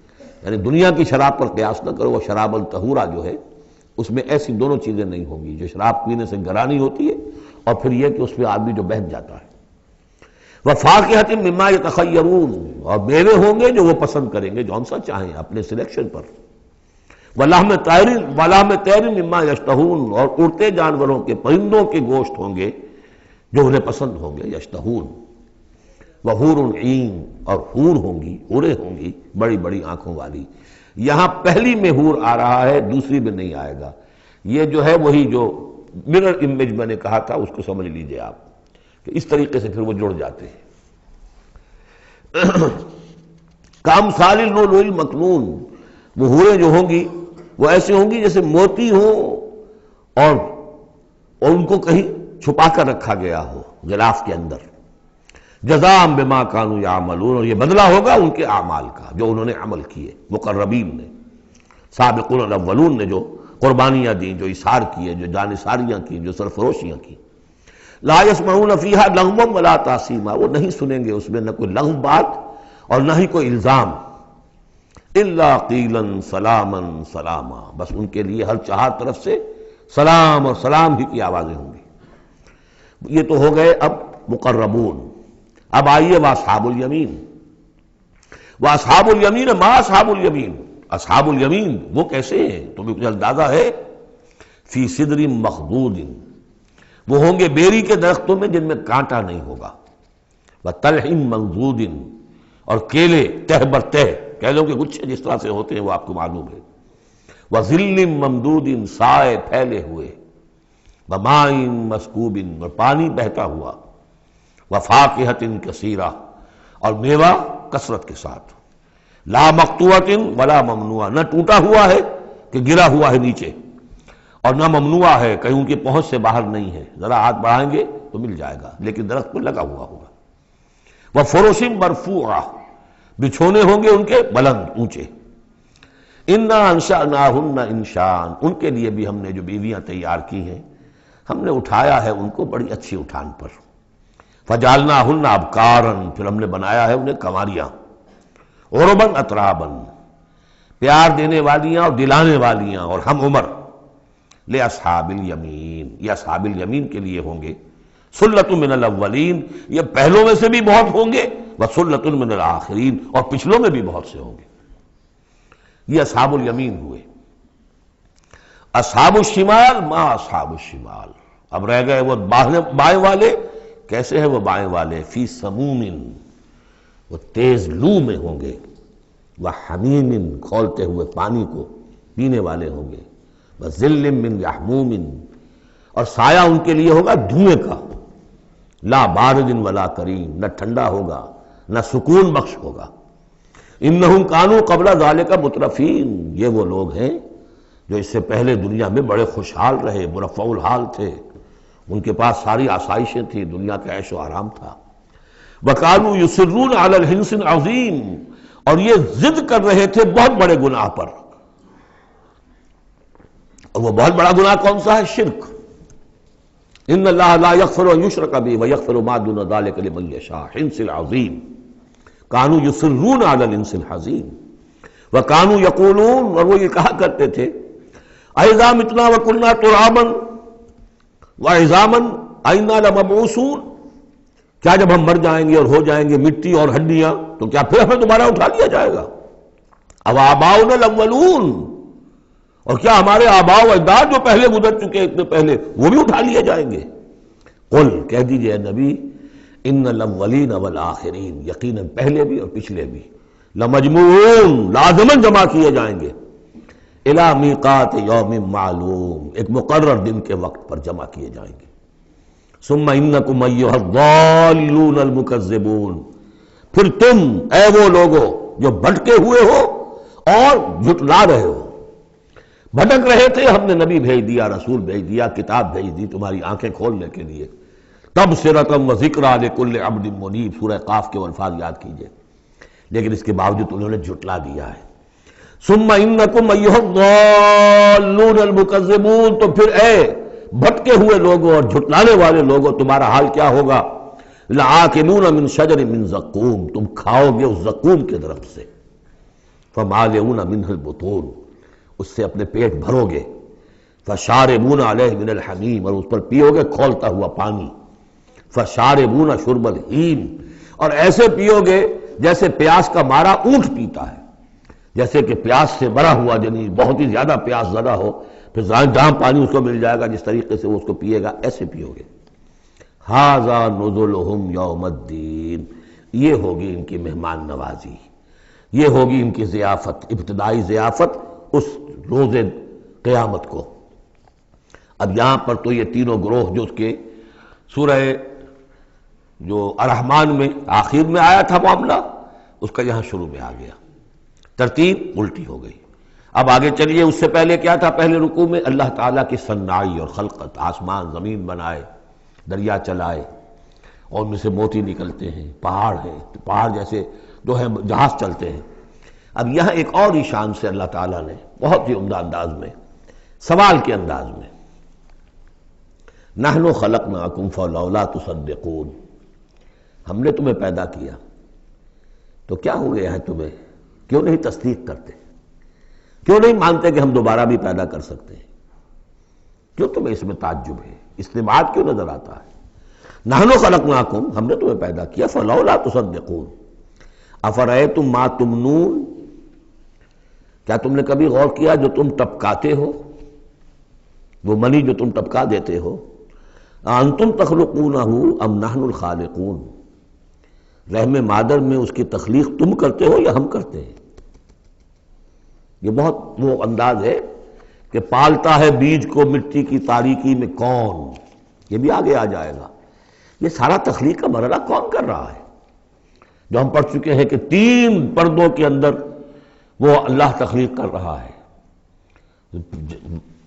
یعنی دنیا کی شراب پر قیاس نہ کرو، وہ شراب الطہورہ جو ہے اس میں ایسی دونوں چیزیں نہیں ہوں گی، جو شراب پینے سے گرانی ہوتی ہے اور پھر یہ کہ اس میں آدمی جو بہک جاتا ہے۔ وَفَاكِهَةٍ مِّمَّا يَتَخَيَّرُونَ، اور میوے ہوں گے جو وہ پسند کریں گے، جون سا چاہیں اپنے سلیکشن پر۔ وَلَحْمِ طَيْرٍ مِّمَّا يَشْتَهُونَ، اور اڑتے جانوروں کے، پرندوں کے گوشت ہوں گے جو انہیں پسند ہوں گے، یشتہون۔ وَحُورٌ عِین، اور حور ہوں گی، حوریں ہوں گی بڑی بڑی آنکھوں والی۔ یہاں پہلی میں حور آ رہا ہے، دوسری میں نہیں آئے گا۔ یہ جو ہے وہی جو مرر امیج میں نے کہا تھا اس کو سمجھ لیجئے آپ، کہ اس طریقے سے پھر وہ جڑ جاتے ہیں۔ کامثال اللؤلؤ المکنون، وہ حوریں جو ہوں گی وہ ایسے ہوں گی جیسے موتی ہوں اور ان کو کہیں چھپا کر رکھا گیا ہو غلاف کے اندر۔ جزاء بما كانوا يعملون، اور یہ بدلہ ہوگا ان کے اعمال کا جو انہوں نے عمل کیے، مقربین نے، سابقون الاولون نے جو قربانیاں دیں، جو اثار کیے، جو جانثاریاں کی، جو سرفروشیاں کی۔ لا يسمعون فيها لغوا ولا تاثیما، وہ نہیں سنیں گے اس میں نہ کوئی لغو بات اور نہ ہی کوئی الزام، الا قیلا سلاما سلاما، بس ان کے لیے ہر چہار طرف سے سلام اور سلام ہی کی آوازیں ہوں گی۔ یہ تو ہو گئے اب مقربون۔ اب آئیے واصحاب الیمین، واصحاب الیمین ما اصحاب الیمین، اصحاب الیمین وہ کیسے ہیں تمہیں کچھ اندازہ ہے؟ فی صدر مخضود، وہ ہوں گے بیری کے درختوں میں جن میں کانٹا نہیں ہوگا، وطلح منضود، اور کیلے تہ بر تہ، کیلوں کے گچھے جس طرح سے ہوتے ہیں وہ آپ کو معلوم ہے، وظل ممدود، سائے پھیلے ہوئے، وماء مسکوب، اور پانی بہتا ہوا، وفاکہۃ کثیرہ، اور میوہ کثرت کے ساتھ، لا مقطوعۃ ولا ممنوعہ، نہ ٹوٹا ہوا ہے کہ گرا ہوا ہے نیچے، اور نہ ممنوع ہے کہیں ان کی پہنچ سے باہر نہیں ہے، ذرا ہاتھ بڑھائیں گے تو مل جائے گا لیکن درخت پر لگا ہوا ہوگا۔ وفرش مرفوعہ، بچھونے ہوں گے ان کے بلند اونچے۔ انا انشأناہن انشاء، ان کے لیے بھی ہم نے جو بیویاں تیار کی ہیں ہم نے اٹھایا ہے ان کو بڑی اچھی اٹھان پر. فجعلناہن ابکارا، پھر ہم نے بنایا ہے انہیں کنواریاں. عرباً اتراباً، پیار دینے والیاں اور دلانے والیاں اور ہم عمر. لاصحاب الیمین، یہ اصحاب الیمین کے لیے ہوں گے. سلۃ من الاولین، یہ پہلوں میں سے بھی بہت ہوں گے. وسلۃ من الآخرین، اور پچھلوں میں بھی بہت سے ہوں گے. یہ اصحاب الیمین ہوئے. اصحاب الشمال ما اصحاب الشمال، اب رہ گئے وہ بائیں والے. کیسے ہیں وہ بائیں والے؟ فی سموم، وہ تیز لو میں ہوں گے. وحمیم، کھولتے ہوئے پانی کو پینے والے ہوں گے. وظل من یحموم، اور سایہ ان کے لیے ہوگا دھوئیں کا. لا بارد ولا کریم، نہ ٹھنڈا ہوگا نہ سکون بخش ہوگا. انہم کانوا قبل ذالک مترفین، یہ وہ لوگ ہیں جو اس سے پہلے دنیا میں بڑے خوشحال رہے، مرفع الحال تھے. ان کے پاس ساری آسائشیں تھیں، دنیا کا عیش و آرام تھا. وَكَانُوا يُصِرُّونَ عَلَى الْحِنْثِ الْعَظِيمِ، اور یہ ضد کر رہے تھے بہت بڑے گناہ پر. اور وہ بہت بڑا گناہ کون سا ہے؟ شرک. ان اللہ لا یغفر ان یشرک بہ ویغفر ما دون ذلک لمن یشاء. حنث العظیم. کانوا یصرون علی الانس الحزین وکانوا یقولون، اور وہ یہ کہا کرتے تھے اذا متنا وکنا ترابا وعظاما ائنا لمبعوثون، کیا جب ہم مر جائیں گے اور ہو جائیں گے مٹی اور ہڈیاں تو کیا پھر ہمیں دوبارہ اٹھا لیا جائے گا؟ او آباؤنا الاولون، اور کیا ہمارے آباء و اجداد جو پہلے گزر چکے اتنے پہلے وہ بھی اٹھا لیے جائیں گے؟ قل، کہہ دیجئے اے نبی، ان الاولین والآخرین، یقیناً پہلے بھی اور پچھلے بھی، لمجموعون، لازماً جمع کیے جائیں گے. الی میقات یوم معلوم، ایک مقرر دن کے وقت پر جمع کیے جائیں گے. ثم انکم ایھا الضالون المکذبون، پھر تم اے وہ لوگو جو بھٹکے ہوئے ہو اور جھٹلا رہے ہو. بھٹک رہے تھے، ہم نے نبی بھیج دیا، رسول بھیج دیا، کتاب بھیج دی تمہاری آنکھیں کھولنے کے لیے. تبصرۃ و ذکریٰ لکل عبد منیب، سورہ قاف کے الفاظ یاد کیجئے. لیکن اس کے باوجود انہوں نے جھٹلا دیا ہے. ثم انکم ایھا الضالون المکذبون، تو پھر اے بھٹکے ہوئے لوگوں اور جھٹلانے والے لوگوں، تمہارا حال کیا ہوگا؟ لآکلون من شجر من زقوم، تم کھاؤ گے اس زقوم کے درخت سے. فمالئون منہ البطون، اس سے اپنے پیٹ بھرو گے. فشاربون علیہ من الحمیم، اور اس پر پیو گے کھولتا ہوا پانی. فشاربون شرب الہیم، اور ایسے پیو گے جیسے پیاس کا مارا اونٹ پیتا ہے. جیسے کہ پیاس سے مرا ہوا جنی بہت ہی زیادہ پیاس زدہ ہو، پھر جہاں پانی اس کو مل جائے گا جس طریقے سے وہ اس کو پیے گا، ایسے پیو گے. ھذا نزلھم یوم الدین، یہ ہوگی ان کی مہمان نوازی، یہ ہوگی ان کی ضیافت، ابتدائی ضیافت اس روز قیامت کو. اب یہاں پر تو یہ تینوں گروہ جو اس کے سورہ جو الرحمن میں آخر میں آیا تھا معاملہ، اس کا یہاں شروع میں آ گیا، ترتیب الٹی ہو گئی. اب آگے چلیے، اس سے پہلے کیا تھا؟ پہلے رکوع میں اللہ تعالیٰ کی صنعائی اور خلقت، آسمان زمین بنائے، دریا چلائے اور ان میں سے موتی نکلتے ہیں، پہاڑ ہیں، پہاڑ جیسے جو ہے جہاز چلتے ہیں. اب یہاں ایک اور ہی شان سے اللہ تعالیٰ نے بہت ہی عمدہ انداز میں، سوال کے انداز میں، نحن خلقناکم فلولا تصدقون، ہم نے تمہیں پیدا کیا تو کیا ہو گیا ہے تمہیں؟ کیوں نہیں تصدیق کرتے؟ کیوں نہیں مانتے کہ ہم دوبارہ بھی پیدا کر سکتے ہیں؟ کیوں تمہیں اس میں تعجب ہے؟ استبعاد کیوں نظر آتا ہے؟ نحن خلقناکم، ہم نے تمہیں پیدا کیا، فلولا تصدقون افرأیتم ما تمنون، کیا تم نے کبھی غور کیا جو تم ٹپکاتے ہو، وہ منی جو تم ٹپکا دیتے ہو؟ انتم تخلقونہ ام نحن الخالقون، رحم مادر میں اس کی تخلیق تم کرتے ہو یا ہم کرتے ہیں؟ یہ بہت وہ انداز ہے کہ پالتا ہے بیج کو مٹی کی تاریکی میں کون، یہ بھی آگے آ جائے گا. یہ سارا تخلیق کا مرحلہ کون کر رہا ہے؟ جو ہم پڑھ چکے ہیں کہ 3 پردوں کے اندر وہ اللہ تخلیق کر رہا ہے.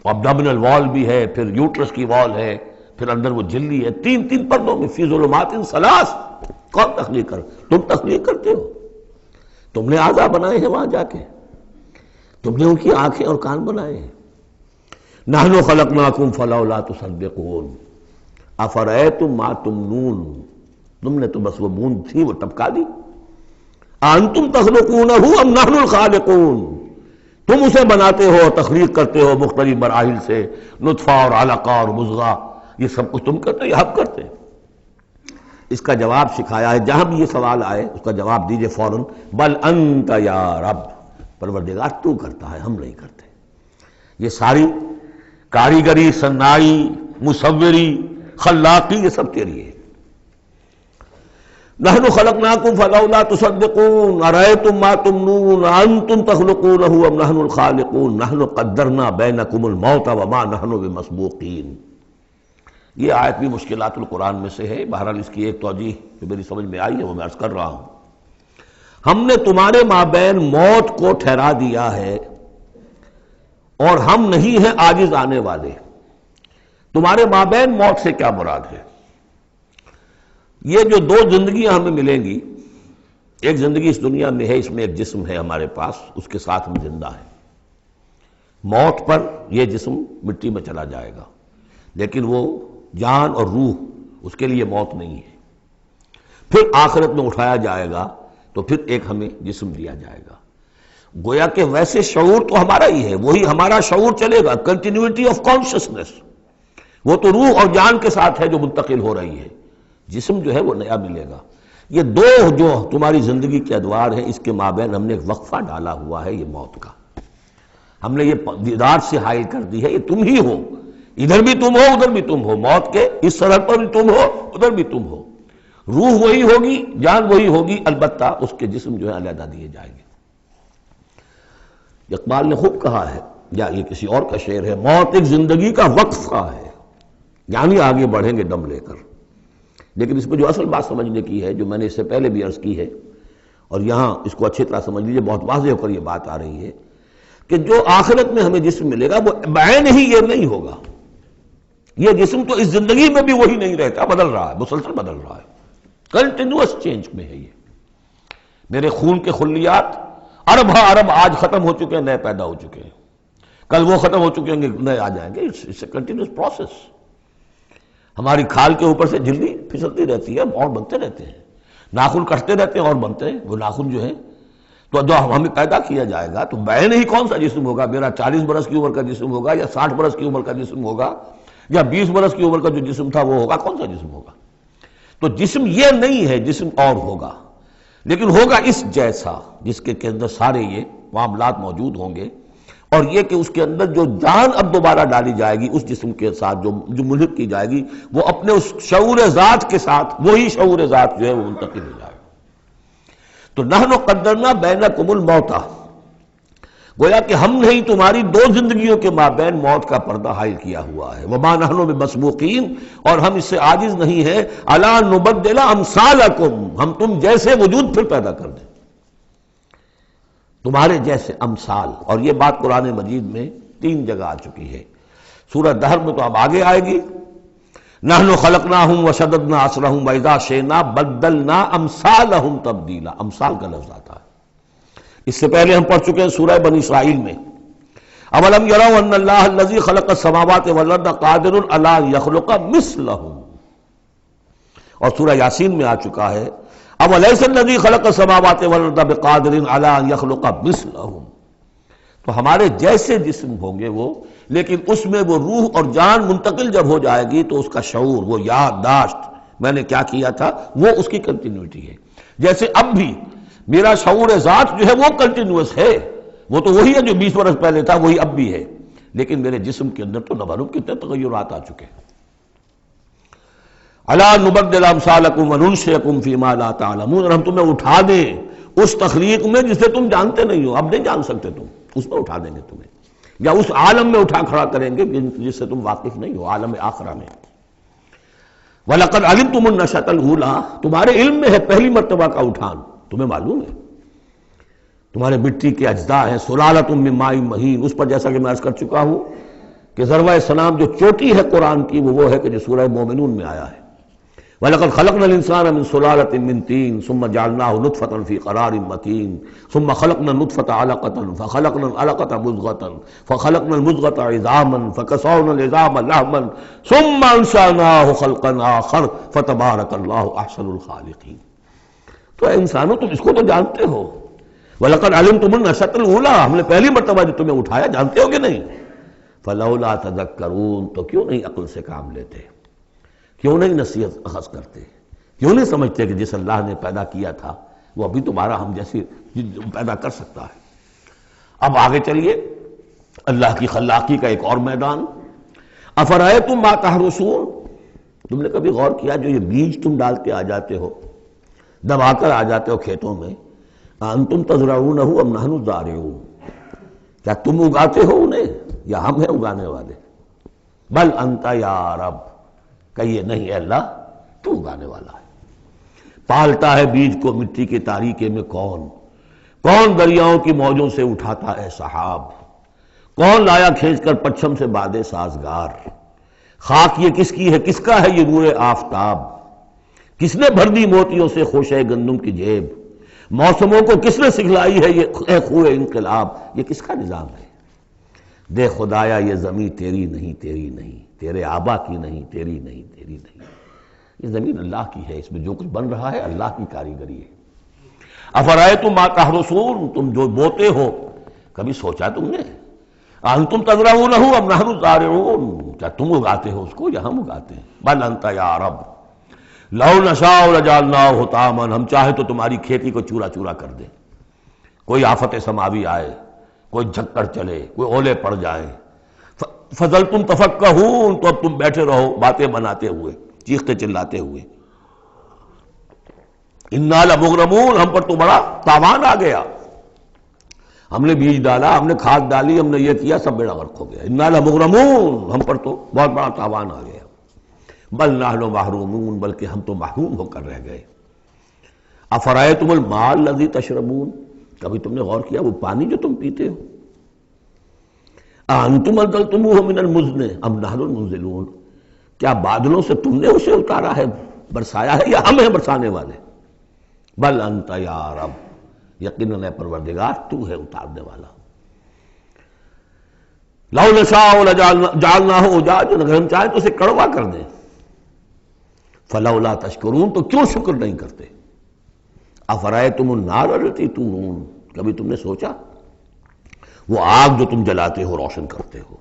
ابڈومینل وال بھی ہے، پھر یوٹرس کی وال ہے، پھر اندر وہ جھلی ہے، 3 پردوں میں، فی ظلمات ثلاث. کون تخلیق کر؟ تم تخلیق کرتے ہو. تم نے اعضاء بنائے ہیں وہاں جا کے، تم نے ان کی آنکھیں اور کان بنائے ہیں. نحن خلقناکم فلولا تصدقون افرأیتم ما تمنون، تم نے تو بس وہ بوند تھی وہ ٹپکا دی. انتم تخلقونہ ام نحن الخالقون، تم اسے بناتے ہو، تخلیق کرتے ہو مختلف مراحل سے، نطفہ اور علقہ اور مضغہ، یہ سب کچھ تم کرتے ہو یا ہم کرتے ہیں؟ اس کا جواب سکھایا ہے، جہاں بھی یہ سوال آئے اس کا جواب دیجئے فوراً، بل انت یا رب، پروردگار تو کرتا ہے، ہم نہیں کرتے. یہ ساری کاریگری، صنائی، مصوری، خلاقی، یہ سب تیری ہے. نحن خلقناکم فلولا تصدقون ارأیتم ما تمنون انتم تخلقونہ ام نحن الخالقون نحن قدرنا بینکم الموت وما نحن بمسبوقین. یہ آیت بھی مشکلات القرآن میں سے ہے، بہرحال اس کی ایک توجیہ جو میری سمجھ میں آئی ہے وہ میں عرض کر رہا ہوں. ہم نے تمہارے مابین موت کو ٹھہرا دیا ہے اور ہم نہیں ہیں عاجز آنے والے. تمہارے مابین موت سے کیا مراد ہے؟ یہ جو دو زندگیاں ہمیں ملیں گی، ایک زندگی اس دنیا میں ہے، اس میں ایک جسم ہے ہمارے پاس، اس کے ساتھ ہم زندہ ہیں. موت پر یہ جسم مٹی میں چلا جائے گا، لیکن وہ جان اور روح اس کے لیے موت نہیں ہے. پھر آخرت میں اٹھایا جائے گا تو پھر ایک ہمیں جسم دیا جائے گا. گویا کہ ویسے شعور تو ہمارا ہی ہے، وہی ہمارا شعور چلے گا، کنٹینیوٹی آف کانشسنس، وہ تو روح اور جان کے ساتھ ہے جو منتقل ہو رہی ہے. جسم جو ہے وہ نیا ملے گا. یہ دو جو تمہاری زندگی کے ادوار ہیں، اس کے مابین ہم نے ایک وقفہ ڈالا ہوا ہے، یہ موت کا. ہم نے یہ دیدار سے حائل کر دی ہے، یہ تم ہی ہو، ادھر بھی تم ہو ادھر بھی تم ہو، موت کے اس سرحد پر بھی تم ہو ادھر بھی تم ہو. روح وہی ہوگی، جان وہی ہوگی، البتہ اس کے جسم جو ہے علیحدہ دیے جائیں گے. اقبال نے خوب کہا ہے، یا یہ کسی اور کا شعر ہے، موت ایک زندگی کا وقفہ ہے، یعنی آگے بڑھیں گے دم لے کر. لیکن اس میں جو اصل بات سمجھنے کی ہے، جو میں نے اس سے پہلے بھی عرض کی ہے، اور یہاں اس کو اچھی طرح سمجھ لیجیے، بہت واضح ہو کر یہ بات آ رہی ہے کہ جو آخرت میں ہمیں جسم ملے گا وہ بعین ہی یہ نہیں ہوگا. یہ جسم تو اس زندگی میں بھی وہی نہیں رہتا، بدل رہا ہے، مسلسل بدل رہا ہے، کنٹینیوس چینج میں ہے. یہ میرے خون کے خلیات ارب ارب آج ختم ہو چکے ہیں، نئے پیدا ہو چکے ہیں، کل وہ ختم ہو چکے ہیں، نئے آ جائیں گے. It's a continuous process. ہماری کھال کے اوپر سے جھلی پھسلتی رہتی ہے، اور بنتے رہتے ہیں، ناخن کٹتے رہتے ہیں اور بنتے ہیں وہ ناخن جو ہیں. تو جو ہمیں پیدا کیا جائے گا تو بعین ہی کون سا جسم ہوگا؟ میرا 40 برس کی عمر کا جسم ہوگا یا 60 برس کی عمر کا جسم ہوگا یا 20 برس کی عمر کا جو جسم تھا وہ ہوگا؟ کون سا جسم ہوگا؟ تو جسم یہ نہیں ہے، جسم اور ہوگا، لیکن ہوگا اس جیسا جس کے اندر سارے یہ معاملات موجود ہوں گے. اور یہ کہ اس کے اندر جو جان اب دوبارہ ڈالی جائے گی اس جسم کے ساتھ جو ملحق کی جائے گی، وہ اپنے اس شعور ذات کے ساتھ وہی شعور ذات جو ہے وہ منتقل ہو جائے گا. تو نحن قدرنا بینکم الموت، گویا کہ ہم نے ہی تمہاری دو زندگیوں کے مابین موت کا پردہ حائل کیا ہوا ہے. وما نحن بمسبوقین، اور ہم اس سے عاجز نہیں ہیں، الا نبدل امثالکم، ہم تم جیسے وجود پھر پیدا کر دیں، تمہارے جیسے امثال. اور یہ بات قرآن مجید میں 3 جگہ آ چکی ہے. سورہ دہر میں تو اب آگے آئے گی، نحن خلقناہم وشددنا اسرہم واذا شئنا بدلنا امثالہم تبدیلا. امثال کا لفظ آتا ہے. اس سے پہلے ہم پڑھ چکے ہیں سورہ بنی اسرائیل میں، اولم یروا ان اللہ الذی خلق السماوات والارض قادر علی ان یخلق مثلہم. اور سورہ یاسین میں آ چکا ہے، اولیس الذی خلق السماوات والارض بقادر علی ان یخلق مثلہم. تو ہمارے جیسے جسم ہوں گے وہ، لیکن اس میں وہ روح اور جان منتقل جب ہو جائے گی تو اس کا شعور، وہ یادداشت میں نے کیا کیا تھا، وہ اس کی کنٹینیوٹی ہے. جیسے اب بھی میرا شعور ذات جو ہے وہ کنٹینیوس ہے، وہ تو وہی ہے جو 20 برس پہلے تھا، وہی اب بھی ہے، لیکن میرے جسم کے اندر تو نہ معلوم کتنے تغیرات آ چکے ہیں. الا نبدل امثالکم وننشئکم فیما لا تعلمون، اور ہم تمہیں اٹھا دیں اس تخلیق میں جسے تم جانتے نہیں ہو، اب نہیں جان سکتے تم، اس میں اٹھا دیں گے تمہیں، یا اس عالم میں اٹھا کھڑا کریں گے جس سے تم واقف نہیں ہو، عالم آخرہ میں. وَلَقَدْ عَلِمْتُمُ النَّشْأَةَ الْأُولَىٰ، تمہارے علم میں ہے پہلی مرتبہ کا اٹھان، تمہیں معلوم ہے. تمہارے مٹی کے اجزاء ہیں، سلالۃ من ماء مہین، اس پر جیسا کہ میں عرض کر چکا ہوں کہ ذروۂ سلام جو چوٹی ہے قرآن کی وہ ہے کہ جو سورہ مومنون میں آیا ہے، وَلَقَدْ خَلَقْنَا الْإِنسَانَ مِنْ سُلَالَةٍ مِنْ طِينٍ ثُمَّ جَعَلْنَاهُ نُطْفَةً فِي قَرَارٍ مَكِينٍ ثُمَّ خَلَقْنَا النُّطْفَةَ عَلَقَةً فَخَلَقْنَا الْعَلَقَةَ مُضْغَةً فَخَلَقْنَا الْمُضْغَةَ عِظَامًا فَكَسَوْنَا الْعِظَامَ لَحْمًا ثُمَّ أَنشَأْنَاهُ خَلْقًا آخَرَ فَتَبَارَكَ اللَّهُ أَحْسَنُ الْخَالِقِينَ۔ تو اے انسانوں تم اس کو تو جانتے ہو، وَلَقَدْ عَلِمْتُمُ النَّشْأَةَ الْأُولَىٰ، ہم نے پہلی مرتبہ جو تمہیں اٹھایا جانتے ہو کہ نہیں؟ فَلَوْلَا تَذَكَّرُونَ، تو کیوں نہیں عقل سے کام لیتے، کیوں نہیں نصیحت اخذ کرتے، کیوں نہیں سمجھتے کہ جس اللہ نے پیدا کیا تھا وہ ابھی تمہارا ہم جیسی پیدا کر سکتا ہے۔ اب آگے چلیے، اللہ کی خلاقی کا ایک اور میدان۔ افرأیتم ما تحرثون، تم نے کبھی غور کیا جو یہ بیج تم ڈالتے آ جاتے ہو، دبا کر آ جاتے ہو کھیتوں میں، انتم تزرعونہ ام نحن الزارعون، کیا تم اگاتے ہو انہیں یا ہم ہیں اگانے والے؟ بل انت یا رب، کہیے نہیں اے اللہ تو اگانے والا ہے۔ پالتا ہے بیج کو مٹی کے تاریکے میں کون دریاؤں کی موجوں سے اٹھاتا ہے سحاب، کون لایا کھینچ کر پچھم سے بادے سازگار، خاک یہ کس کی ہے، کس کا ہے یہ نور آفتاب، کس نے بھر دی موتیوں سے خوشہ گندم کی جیب، موسموں کو کس نے سکھلائی ہے یہ خوئے انقلاب، یہ کس کا نظام ہے؟ دے خدایا یہ زمین تیری نہیں، تیری نہیں، تیرے آبا کی نہیں، تیری نہیں، تیری نہیں، یہ زمین اللہ کی ہے، اس میں جو کچھ بن رہا ہے اللہ کی کاریگری ہے۔ افرأیتم ما تحرثون، تم جو بوتے ہو کبھی سوچا تم نے؟ انتم تزرعونہ ام نحن الزارعون، کیا تم اگاتے ہو اس کو یا ہم اگاتے ہیں؟ بل انت یا رب لو نشاء لجعلناہ حطاما، ہم چاہے تو تمہاری کھیتی کو چورا چورا کر دیں، کوئی آفت سماوی آئے، کوئی جھکڑ چلے، کوئی اولے پڑ جائیں، فظلتم تفکہون، تو اب تم بیٹھے رہو باتیں بناتے ہوئے، چیختے چلاتے ہوئے، انا لمغرمون، ہم پر تو بڑا تاوان آ گیا، ہم نے بیج ڈالا، ہم نے کھاد ڈالی، ہم نے یہ کیا، سب بیڑا غرق ہو گیا، انا لمغرمون، ہم پر تو بہت بڑا تاوان آ گیا، بل نحن محرومون، بلکہ ہم تو محروم ہو کر رہ گئے۔ افرأیتم الماء الذی تشربون، کبھی تم نے غور کیا وہ پانی جو تم پیتے ہو، انتم انزلتموہ من المزن ام نحن المنزلون، کیا بادلوں سے تم نے اسے اتارا ہے، برسایا ہے، یا ہم ہیں برسانے والے؟ بل انت یا رب، یقیناً اے پروردگار تو ہے اتارنے والا۔ لو نشاء لجعلناہ اجاجا، اگر ہم چاہیں تو اسے کڑوا کر دیں، فلولا تشکرون، تو کیوں شکر نہیں کرتے؟ افرأیتم النار التی تورون، کبھی تم نے سوچا وہ آگ جو تم جلاتے ہو روشن کرتے ہو،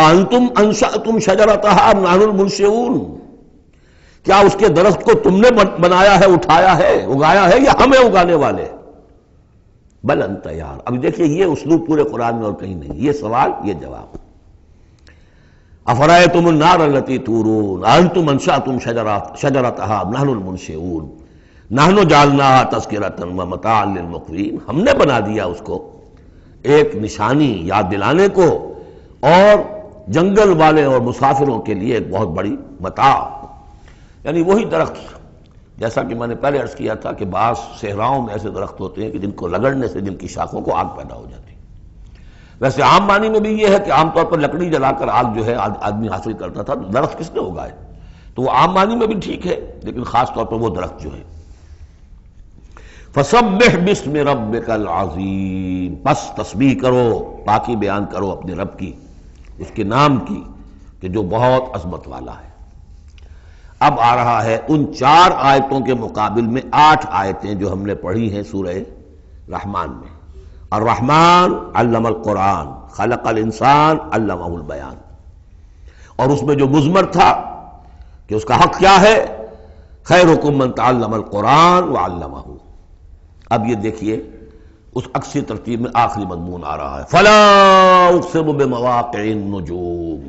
انتم انشأتم شجرتها ام نحن المنشئون، کیا اس کے درخت کو تم نے بنایا ہے، اٹھایا ہے، اگایا ہے، یا ہمیں اگانے والے؟ بل انت یار، اب دیکھیے یہ اسلوب پورے قرآن میں اور کہیں نہیں، یہ سوال یہ جواب۔ افرأیتم النار التی تورون انتم انشأتم شجرتها ام نحن المنشئون نحن جعلناها تذکرۃ ومتاعا للمقوین، ہم نے بنا دیا اس کو ایک نشانی یاد دلانے کو، اور جنگل والے اور مسافروں کے لیے ایک بہت بڑی متاع، یعنی وہی درخت جیسا کہ میں نے پہلے عرض کیا تھا کہ بعض صحراؤں میں ایسے درخت ہوتے ہیں کہ جن کو رگڑنے سے جن کی شاخوں کو آگ پیدا ہو جاتی ہے۔ ویسے عام معنی میں بھی یہ ہے کہ عام طور پر لکڑی جلا کر آگ جو ہے آدمی حاصل کرتا تھا، درخت کس نے اگائے، تو وہ عام معنی میں بھی ٹھیک ہے، لیکن خاص طور پر وہ درخت جو ہے۔ فسبح باسم ربک العظیم، بس تسبیح کرو، پاکی بیان کرو اپنے رب کی، اس کے نام کی کہ جو بہت عظمت والا ہے۔ اب آ رہا ہے ان 4 آیتوں کے مقابل میں 8 آیتیں جو ہم نے پڑھی ہیں سورہ رحمان میں۔ الرحمن علم القرآن، خلق الانسان علمہ البیان، اور اس میں جو مضمر تھا کہ اس کا حق کیا ہے، خیرکم من تعلم القرآن وعلمہ۔ اب یہ دیکھیے اس عکسی ترتیب میں آخری مضمون آ رہا ہے، فلا اقسم بمواقع النجوم،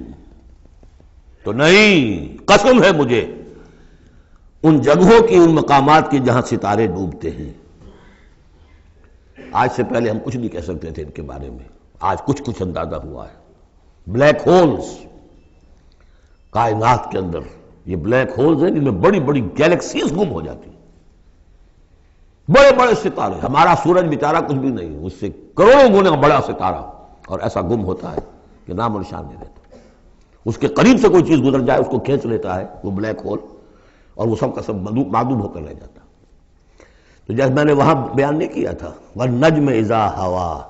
تو نہیں، قسم ہے مجھے ان جگہوں کی، ان مقامات کی جہاں ستارے ڈوبتے ہیں۔ آج سے پہلے ہم کچھ نہیں کہہ سکتے تھے ان کے بارے میں، آج کچھ اندازہ ہوا ہے۔ بلیک ہولز، کائنات کے اندر یہ بلیک ہولز ہیں جن میں بڑی بڑی گیلیکسیز گم ہو جاتی ہیں، بڑے بڑے ستارے، ہمارا سورج بیچارہ کچھ بھی نہیں، اس سے کروڑوں گنا بڑا ستارہ، اور ایسا گم ہوتا ہے کہ نام و نشان نہیں رہتا۔ اس کے قریب سے کوئی چیز گزر جائے اس کو کھینچ لیتا ہے وہ بلیک ہول، اور وہ سب کا سب معدوم ہو کر رہ جاتا۔ تو جیسے میں نے وہاں بیان نہیں کیا تھا وَالنَّجْمِ إِذَا هَوَىٰ،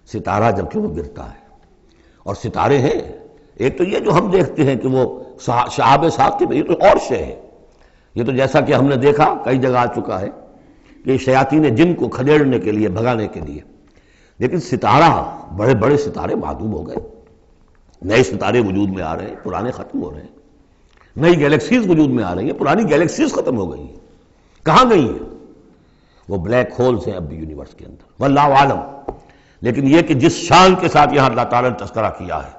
ستارہ جب کہ وہ گرتا ہے، اور ستارے ہیں ایک تو یہ جو ہم دیکھتے ہیں کہ وہ شہاب ثاقب، یہ تو اور شے ہے، یہ تو جیسا کہ ہم نے دیکھا کئی جگہ آ چکا ہے کہ شیاطین جن کو کھدیڑنے کے لیے، بھگانے کے لیے، لیکن ستارہ، بڑے بڑے ستارے معدوم ہو گئے، نئے ستارے وجود میں آ رہے ہیں، پرانے ختم ہو رہے ہیں، نئی گیلیکسیز وجود میں آ رہی ہیں، پرانی گیلیکسیز ختم ہو گئی ہیں، کہاں گئی ہیں؟ وہ بلیک ہولز ہیں اب بھی یونیورس کے اندر، واللہ عالم۔ لیکن یہ کہ جس شان کے ساتھ یہاں اللہ تعالیٰ نے تذکرہ کیا ہے،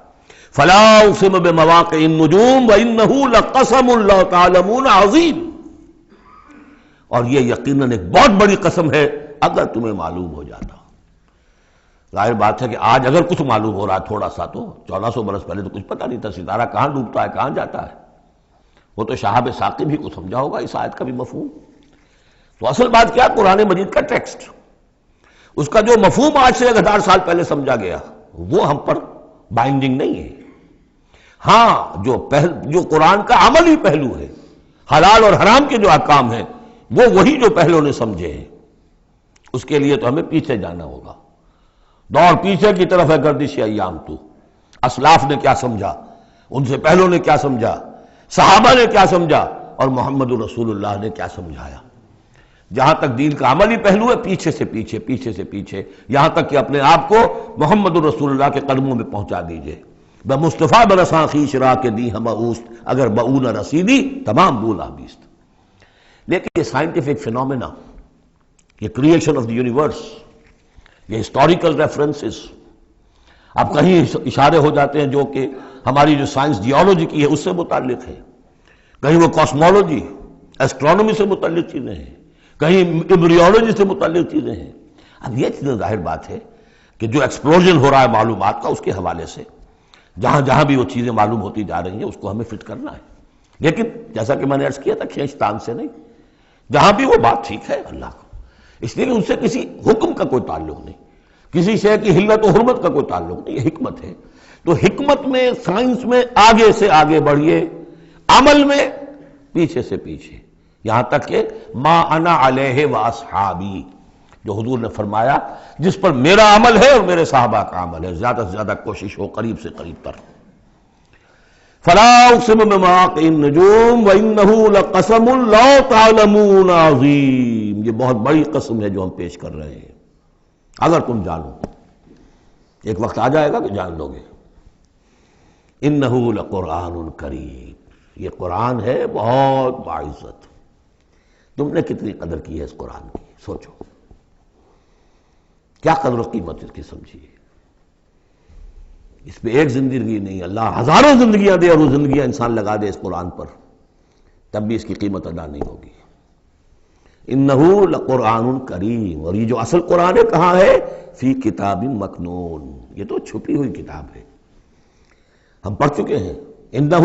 فلا اقسم بمواقع النجوم وانہ لقسم لو تعلمون عظیم، اور یہ یقیناً ایک بہت بڑی قسم ہے اگر تمہیں معلوم ہو جاتا۔ ظاہر بات ہے کہ آج اگر کچھ معلوم ہو رہا ہے تھوڑا سا، تو 1400 برس پہلے تو کچھ پتہ نہیں تھا ستارہ کہاں ڈوبتا ہے کہاں جاتا ہے، وہ تو شہاب ثاقب ہی کو سمجھا ہوگا اس آیت کا بھی مفہوم۔ تو اصل بات کیا، قرآن مجید کا ٹیکسٹ، اس کا جو مفہوم آج سے 1000 سال پہلے سمجھا گیا وہ ہم پر بائنڈنگ نہیں ہے۔ ہاں جو قرآن کا عملی پہلو ہے، حلال اور حرام کے جو احکام ہیں، وہ وہی جو پہلو نے سمجھے ہیں، اس کے لیے تو ہمیں پیچھے جانا ہوگا۔ دور پیچھے کی طرف ہے گردش ایام تو، اسلاف نے کیا سمجھا، ان سے پہلوں نے کیا سمجھا، صحابہ نے کیا سمجھا، اور محمد رسول اللہ نے کیا سمجھایا۔ جہاں تک دین کا عملی پہلو ہے، پیچھے سے پیچھے، پیچھے سے پیچھے، یہاں تک کہ اپنے آپ کو محمد رسول اللہ کے قدموں میں پہنچا دیجئے۔ بمصطفیٰ برساں خویش را کے دی ہم اوست، اگر بؤ نہ رسیدی تمام بولا بیست۔ لیکن یہ سائنٹیفک فینومینا، یہ کریشن آف دی یونیورس، یہ ہسٹوریکل ریفرنسز، اب کہیں اشارے ہو جاتے ہیں جو کہ ہماری جو سائنس جیولوجی کی ہے اس سے متعلق ہے، کہیں وہ کاسمولوجی، ایسٹرونومی سے متعلق چیزیں ہیں، کہیں ایمبریولوجی سے متعلق چیزیں ہیں۔ اب یہ چیزیں ظاہر بات ہے کہ جو ایکسپلوژن ہو رہا ہے معلومات کا، اس کے حوالے سے جہاں جہاں بھی وہ چیزیں معلوم ہوتی جا رہی ہیں اس کو ہمیں فٹ کرنا ہے، لیکن جیسا کہ میں نے عرض کیا تھا کھینچ تان سے نہیں، جہاں بھی وہ بات ٹھیک ہے اللہ کو، اس لیے کہ ان سے کسی حکم کا کوئی تعلق نہیں، کسی شے کی حلت و حرمت کا کوئی تعلق نہیں، یہ حکمت ہے۔ تو حکمت میں، سائنس میں آگے سے آگے بڑھیے، عمل میں پیچھے سے پیچھے، یہاں تک کہ ما انا علیہ واصحابی، جو حضور نے فرمایا جس پر میرا عمل ہے اور میرے صحابہ کا عمل ہے، زیادہ سے زیادہ کوشش ہو قریب سے قریب تر۔ فلا اقسم بمواقع النجوم وانہ لقسم لو تعلمون عظیم، یہ بہت بڑی قسم ہے جو ہم پیش کر رہے ہیں، اگر تم جانو، ایک وقت آ جائے گا کہ جان لو گے۔ انہ لقرآن کریم، یہ قرآن ہے بہت باعزت۔ تم نے کتنی قدر کی ہے اس قرآن کی، سوچو کیا قدر و قیمت اس کی سمجھیے۔ اس پہ ایک زندگی نہیں، اللہ ہزاروں زندگیاں دے اور وہ زندگیاں انسان لگا دے اس قرآن پر، تب بھی اس کی قیمت ادا نہیں ہوگی۔ انہ لقرآن کریم، اور یہ جو اصل قرآن ہے کہاں ہے؟ فی کتاب مکنون، یہ تو چھپی ہوئی کتاب ہے، ہم پڑھ چکے ہیں۔ انہ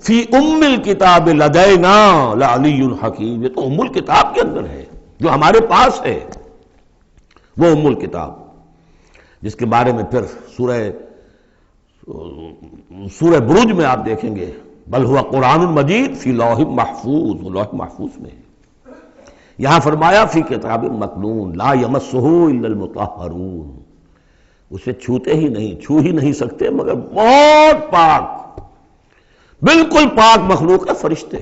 فی ام الکتاب لدینا لعلی حکیم، یہ تو ام الکتاب کے اندر ہے جو ہمارے پاس ہے، وہ ام الکتاب جس کے بارے میں پھر سورہ بروج میں آپ دیکھیں گے بل ہوا قرآن مجید فی لوح محفوظ، وہ لوح محفوظ میں ہے۔ یہاں فرمایا فی کتاب مکنون لا یمسہ الا المطہرون، اسے چھوتے ہی نہیں، چھو ہی نہیں سکتے مگر بہت پاک، بالکل پاک مخلوق ہے، فرشتے۔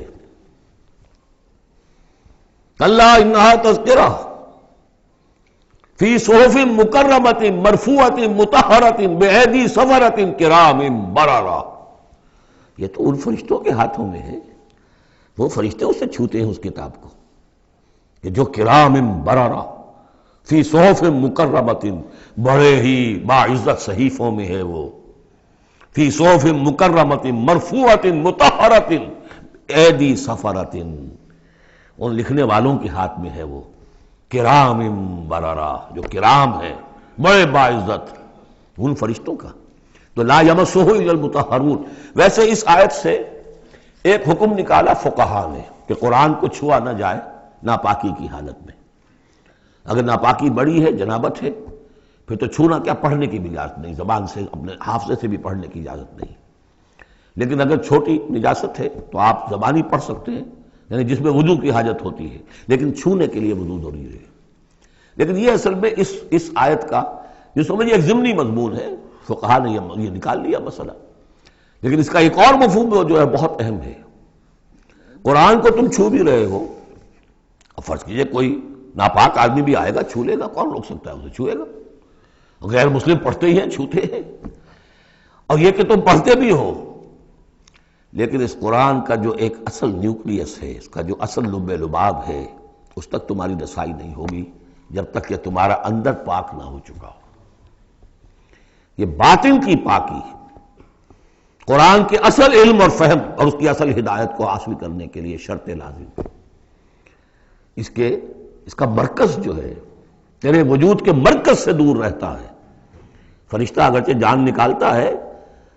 کلا انہا تذکرہ فی صحف مکرمۃ مرفوعۃ مطہرۃ بایدی سفرۃ کرام بررہ، یہ تو ان فرشتوں کے ہاتھوں میں ہے، وہ فرشتے اسے چھوتے ہیں اس کتاب کو، کہ جو کرام بررہ فی صحف مکرمۃ، بڑے ہی باعزت صحیفوں میں ہے وہ، فی صحف مکرمۃ مرفوعۃ مطہرۃ ایدی سفرۃ، ان لکھنے والوں کے ہاتھ میں ہے وہ، کرام بررہ، جو کرام ہے بڑے باعزت، ان فرشتوں کا۔ تو لا یمسہ الا المطہرون۔ ویسے اس آیت سے ایک حکم نکالا فقہا نے کہ قرآن کو چھوا نہ جائے ناپاکی کی حالت میں، اگر ناپاکی بڑی ہے، جنابت ہے، پھر تو چھونا کیا، پڑھنے کی بھی اجازت نہیں، زبان سے اپنے حافظے سے بھی پڑھنے کی اجازت نہیں، لیکن اگر چھوٹی نجاست ہے تو آپ زبانی پڑھ سکتے ہیں، یعنی جس میں وضو کی حاجت ہوتی ہے، لیکن چھونے کے لیے وضو ضروری ہے۔ لیکن یہ اصل میں اس آیت کا جو سمجھیے ایک ضمنی مضمون ہے، فقہا نے یہ نکال لیا مسئلہ، لیکن اس کا ایک اور مفہوم جو ہے بہت اہم ہے۔ قرآن کو تم چھو بھی رہے ہو، اب فرض کیجئے کوئی ناپاک آدمی بھی آئے گا چھو لے گا، کون روک سکتا ہے اسے چھوئے گا؟ غیر مسلم پڑھتے ہی ہیں چھوتے ہیں، اور یہ کہ تم پڑھتے بھی ہو، لیکن اس قرآن کا جو ایک اصل نیوکلیس ہے، اس کا جو اصل لب لباب ہے، اس تک تمہاری رسائی نہیں ہوگی جب تک کہ تمہارا اندر پاک نہ ہو چکا ہو۔ یہ باطن کی پاکی قرآن کے اصل علم اور فہم اور اس کی اصل ہدایت کو حاصل کرنے کے لیے شرط لازم۔ اس کا مرکز جو ہے تیرے وجود کے مرکز سے دور رہتا ہے۔ فرشتہ اگرچہ جان نکالتا ہے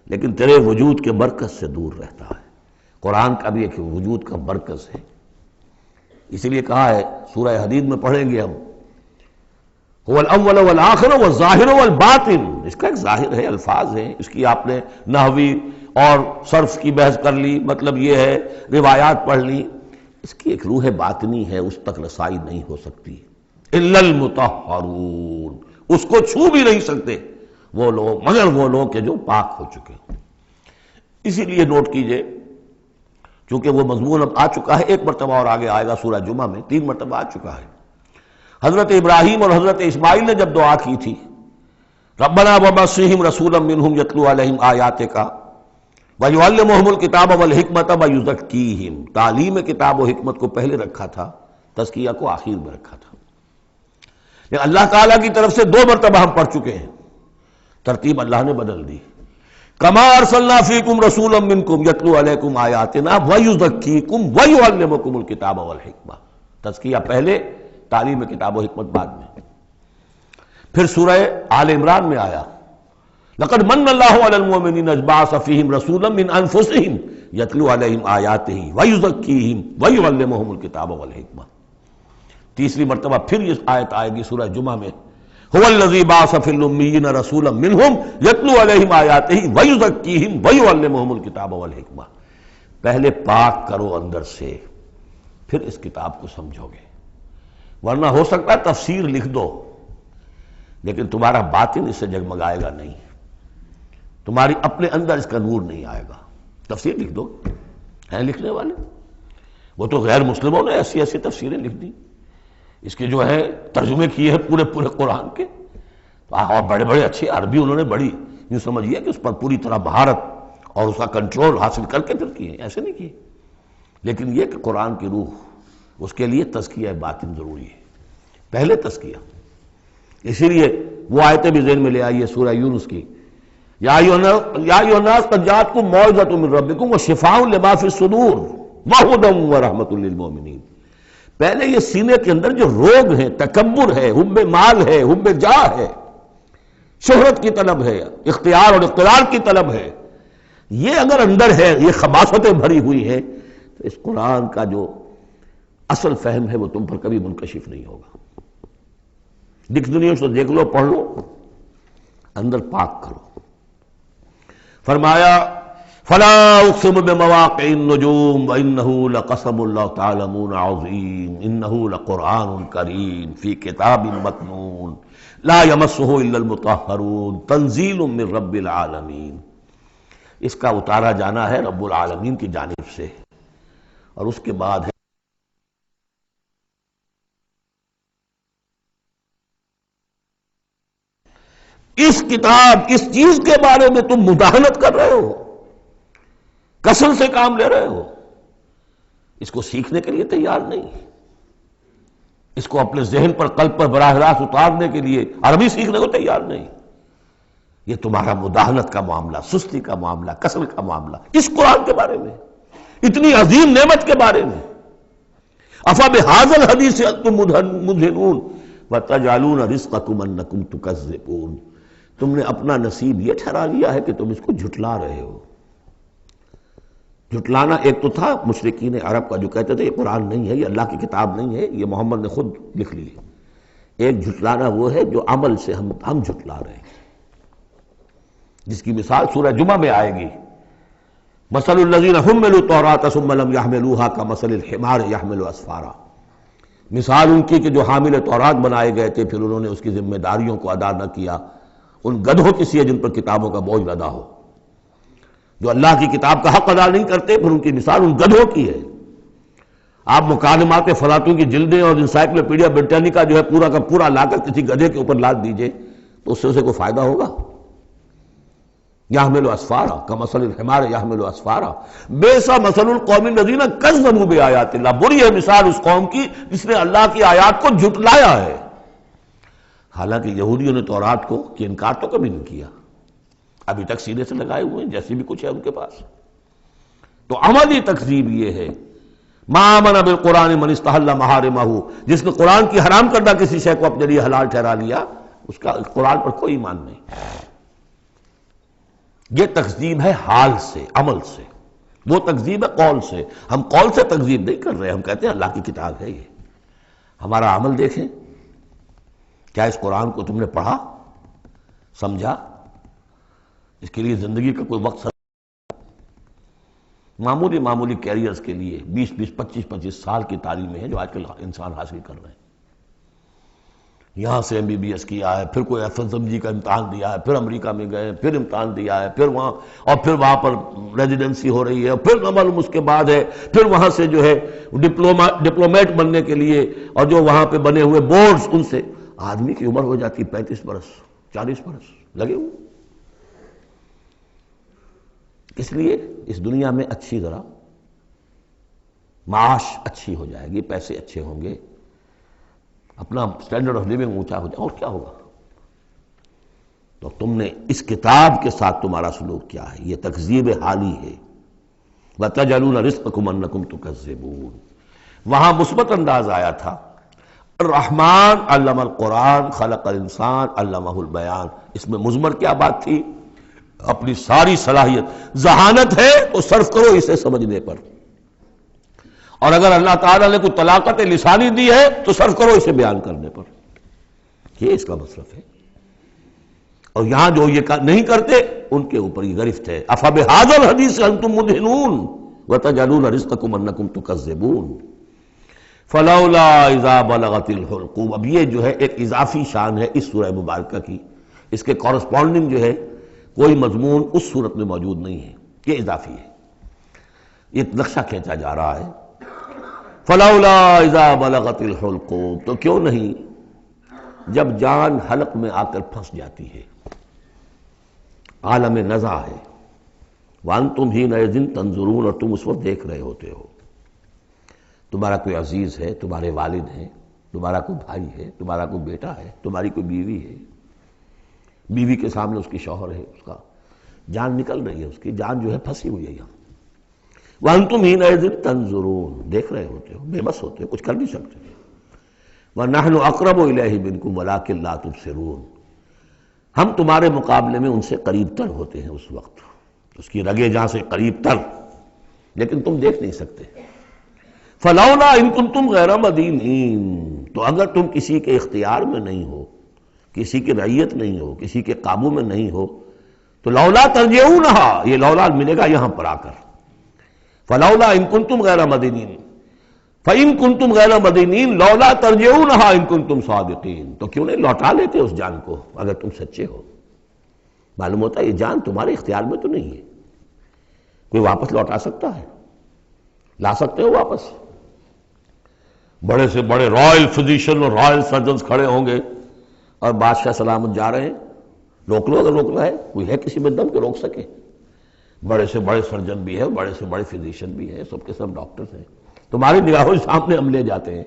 لیکن تیرے وجود کے مرکز سے دور رہتا ہے۔ قرآن کا بھی ایک وجود کا مرکز ہے، اسی لیے کہا ہے سورہ حدید میں پڑھیں گے ہم، هو الاول والآخر والظاہر والباطن، اس کا ایک ظاہر ہے، الفاظ ہیں، اس کی آپ نے نحوی اور صرف کی بحث کر لی، مطلب یہ ہے روایات پڑھ لی، اس کی ایک روح باطنی ہے، اس تک رسائی نہیں ہو سکتی الا المطہرون، اس کو چھو بھی نہیں سکتے وہ لوگ مگر وہ لوگ کہ جو پاک ہو چکے ہیں۔ اسی لیے نوٹ کیجئے، چونکہ وہ مضمون اب آ چکا ہے، ایک مرتبہ اور آگے آئے گا سورہ جمعہ میں، 3 مرتبہ آ چکا ہے۔ حضرت ابراہیم اور حضرت اسماعیل نے جب دعا کی تھی ربنا وبعث رسولا منہم یتلو علیہم آیاتک ویعلمہم الکتاب والحکمۃ ویزکیہم، تعلیم کتاب و حکمت کو پہلے رکھا تھا، تزکیہ کو آخر میں رکھا تھا۔ لیکن اللہ تعالیٰ کی طرف سے 2 مرتبہ ہم پڑھ چکے ہیں، ترتیب اللہ نے بدل دی۔ کما ارسلنا فیکم رسولا منکم یتلو علیکم آیاتنا ویزکیکم ویعلمکم الکتاب والحکمہ، تزکیہ پہلے، تعلیم کتاب و حکمت بعد میں۔ پھر سورہ آل عمران میں آیا لقد من اللہ علی المؤمنین اذ بعث فیہم رسولا من انفسہم یتلو علیہم آیاتہ ویزکیہم ویعلمہم الکتاب والحکمہ۔ تیسری مرتبہ پھر یہ آیت آئے گی سورہ جمعہ میں، هو الذی بعث فی الامیین رسولا منہم یتلو علیہم آیاتہ ویزکیہم ویعلمہم الکتاب والحکمہ۔ پہلے پاک کرو اندر سے، پھر اس کتاب کو سمجھو گے، ورنہ ہو سکتا ہے تفسیر لکھ دو لیکن تمہارا باطن اس سے جگمگائے گا نہیں، تمہاری اپنے اندر اس کا نور نہیں آئے گا۔ تفسیر لکھ دو، ہیں لکھنے والے، وہ تو غیر مسلموں نے ایسی ایسی تفسیریں لکھ دی، اس کے جو ہے ترجمے کیے ہیں پورے قرآن کے، اور بڑے بڑے اچھے عربی انہوں نے بڑی یوں سمجھیے کہ اس پر پوری طرح مہارت اور اس کا کنٹرول حاصل کر کے پھر کیے، ایسے نہیں کیے۔ لیکن یہ کہ قرآن کی روح، اس کے لیے تزکیہ باطن ضروری ہے، پہلے تزکیہ۔ اسی لیے وہ آیتیں بھی ذہن میں لے آئیے سورہ یونس کی، یا ایھا الناس قد جاءتکم موعظۃ من ربکم وشفاء لما فی الصدور وہدی ورحمۃ للمؤمنین۔ پہلے یہ سینے کے اندر جو روگ ہیں، تکبر ہے، حب مال ہے، حب جاہ ہے، شہرت کی طلب ہے، اختیار اور اقتدار کی طلب ہے، یہ اگر اندر ہے، یہ خباثتیں بھری ہوئی ہیں، تو اس قرآن کا جو اصل فہم ہے وہ تم پر کبھی منکشف نہیں ہوگا۔ ڈکشنریوں سے دیکھ لو، پڑھ لو، اندر پاک کرو۔ فرمایا فلا اقسم بمواقع النجوم وانه لقسم لو تعلمون عظیم انه لقرآن کریم فی کتاب مکنون لا یمسہ الا المطہرون تنزیل من رب العالمین۔ اس کا اتارا جانا ہے رب العالمین کی جانب سے، اور اس کے بعد ہے اس کتاب، اس چیز کے بارے میں تم مداہنت کر رہے ہو، کثرت سے کام لے رہے ہو، اس کو سیکھنے کے لیے تیار نہیں، اس کو اپنے ذہن پر، قلب پر براہ راست اتارنے کے لیے عربی سیکھنے کو تیار نہیں۔ یہ تمہارا مداہنت کا معاملہ، سستی کا معاملہ، کسل کا معاملہ، اس قرآن کے بارے میں، اتنی عظیم نعمت کے بارے میں۔ افبہذا الحدیث انتم مدہنون وتجعلون رزقکم انکم تکذبون۔ تم نے اپنا نصیب یہ ٹھہرا لیا ہے کہ تم اس کو جھٹلا رہے ہو۔ جھٹلانا ایک تو تھا مشرکین عرب کا جو کہتے تھے یہ قرآن نہیں ہے، یہ اللہ کی کتاب نہیں ہے، یہ محمد نے خود لکھ لی ہے۔ ایک جھٹلانا وہ ہے جو عمل سے ہم جھٹلا رہے ہیں، جس کی مثال سورہ جمعہ میں آئے گی۔ مثل الذین حملوا التوراۃ ثم لم يحملوها كمثل الحمار يحمل اسفارا، مثال ان کی کہ جو حامل تورات بنائے گئے تھے پھر انہوں نے اس کی ذمہ داریوں کو ادا نہ کیا، ان گدھوں کی سی ہے جن پر کتابوں کا بوجھ لدا ہو، جو اللہ کی کتاب کا حق ادا نہیں کرتے، پھر ان کی مثال ان گدھوں کی ہے۔ آپ مکالمات فلاطوں کی جلدیں اور انسائکلوپیڈیا برٹانیکا جو ہے پورا کا پورا لا کر کسی گدھے کے اوپر لاد دیجئے تو اس سے اسے کوئی فائدہ ہوگا؟ یحمل اسفارا کمثل الحمار یحمل اسفارا بئس مثل القوم الذین کذبوا بآیات اللہ، بری ہے مثال اس قوم کی جس نے اللہ کی آیات کو جھٹلایا ہے۔ حالانکہ یہودیوں نے تورات کو کہ انکار تو کبھی نہیں کیا، ابھی تک سینے سے لگائے ہوئے ہیں جیسی بھی کچھ ہے ان کے پاس۔ تو عملی تکذیب یہ ہے، ما آمن بالقرآن من استحل محارمہ، جس نے قرآن کی حرام کردہ کسی شے کو اپنے لیے حلال ٹھہرا لیا، اس کا قرآن پر کوئی ایمان نہیں۔ یہ تکذیب ہے حال سے، عمل سے، وہ تکذیب ہے قول سے۔ ہم قول سے تکذیب نہیں کر رہے، ہم کہتے ہیں اللہ کی کتاب ہے یہ۔ ہمارا عمل دیکھیں، کیا اس قرآن کو تم نے پڑھا، سمجھا، اس کے لیے زندگی کا کوئی وقت معمولی کیریئرز کے لیے 25 سال کی تعلیمیں ہیں جو آج کل انسان حاصل کر رہے ہیں۔ یہاں سے MBBS کیا ہے، پھر کوئی FSMG کا امتحان دیا ہے، پھر امریکہ میں گئے، پھر امتحان دیا ہے، پھر وہاں، اور پھر وہاں پر ریزیڈنسی ہو رہی ہے، اور پھر معلوم اس کے بعد ہے، پھر وہاں سے جو ہے ڈپلومیٹ بننے کے لیے، اور جو وہاں پہ بنے ہوئے بورڈز، ان سے آدمی کی عمر ہو جاتی 35 برس 40 برس لگے ہوئے۔ اس لیے اس دنیا میں اچھی ذرا معاش اچھی ہو جائے گی، پیسے اچھے ہوں گے، اپنا سٹینڈرڈ آف لیونگ اونچا ہو جائے، اور کیا ہوگا؟ تو تم نے اس کتاب کے ساتھ تمہارا سلوک کیا ہے؟ یہ تکذیب حالی ہے۔ وَتَجْعَلُونَ رِزْقَكُمْ أَنَّكُمْ تُكَذِّبُونَ، وہاں مثبت انداز آیا تھا، الرحمن علم القرآن خلق الانسان علمہ البیان۔ اس میں مضمر کیا بات تھی؟ اپنی ساری صلاحیت، ذہانت ہے تو صرف کرو اسے سمجھنے پر، اور اگر اللہ تعالیٰ نے کوئی طلاقت لسانی دی ہے تو صرف کرو اسے بیان کرنے پر، یہ اس کا مصرف ہے۔ اور یہاں جو یہ نہیں کرتے ان کے اوپر یہ گرفت ہے، افبہذا الحدیث انتم مدہنون وتجعلون رزقکم انکم تکذبون فلولا اذا بلغت الحلقوم۔ اب یہ جو ہے ایک اضافی شان ہے اس سورہ مبارکہ کی، اس کے کورسپونڈنگ جو ہے کوئی مضمون اس صورت میں موجود نہیں ہے، یہ اضافی ہے، یہ نقشہ کھینچا جا رہا ہے۔ فلولا اذا بلغت الحلقوم، تو کیوں نہیں جب جان حلق میں آ کر پھنس جاتی ہے، عالم نزع ہے، وانتم حینئذ تنظرون، اور تم اس وقت دیکھ رہے ہوتے ہو، تمہارا کوئی عزیز ہے، تمہارے والد ہیں، تمہارا کوئی بھائی ہے، تمہارا کوئی بیٹا ہے، تمہاری کوئی بیوی ہے، بیوی کے سامنے اس کی شوہر ہے، اس کا جان نکل رہی ہے، اس کی جان جو ہے پھنسی ہوئی ہے یہاں۔ وَأَنْتُمْ حِينَئِذٍ تَنْظُرُونَ، دیکھ رہے ہوتے ہو، بے بس ہوتے ہو، کچھ کر نہیں سکتے۔ وَنَحْنُ أَقْرَبُ إِلَيْهِ مِنْكُمْ وَلَٰكِن لَا تُبْصِرُونَ، ہم تمہارے مقابلے میں ان سے قریب تر ہوتے ہیں اس وقت، اس کی رگے جہاں سے قریب تر، لیکن تم دیکھ نہیں سکتے۔ فَلَوْلَا إِن كُنتُمْ غَيْرَ مَدِينِينَ، تو اگر تم کسی کے اختیار میں نہیں ہو، کسی کی رعیت نہیں ہو، کسی کے قابو میں نہیں ہو، تو لولا ترجعونها، یہ لولا ملے گا یہاں پر آ کر، فلولا ان کنتم غیر مدینین، فإن کنتم غیر مدینین لولا ترجعونها ان کنتم صادقین، تو کیوں نہیں لوٹا لیتے اس جان کو اگر تم سچے ہو؟ معلوم ہوتا ہے یہ جان تمہارے اختیار میں تو نہیں ہے، کوئی واپس لوٹا سکتا ہے؟ لا سکتے ہو واپس؟ بڑے سے بڑے رائل فزیشین اور رائل سرجنز کھڑے ہوں گے اور بادشاہ سلامت جا رہے ہیں، روک لو اگر روکنا ہے، کوئی ہے کسی میں دم کہ روک سکے؟ بڑے سے بڑے سرجن بھی ہیں، بڑے سے بڑے فزیشین بھی ہیں، سب کے سب ڈاکٹرز ہیں، تمہاری نگاہوں کے سامنے ہم لے جاتے ہیں،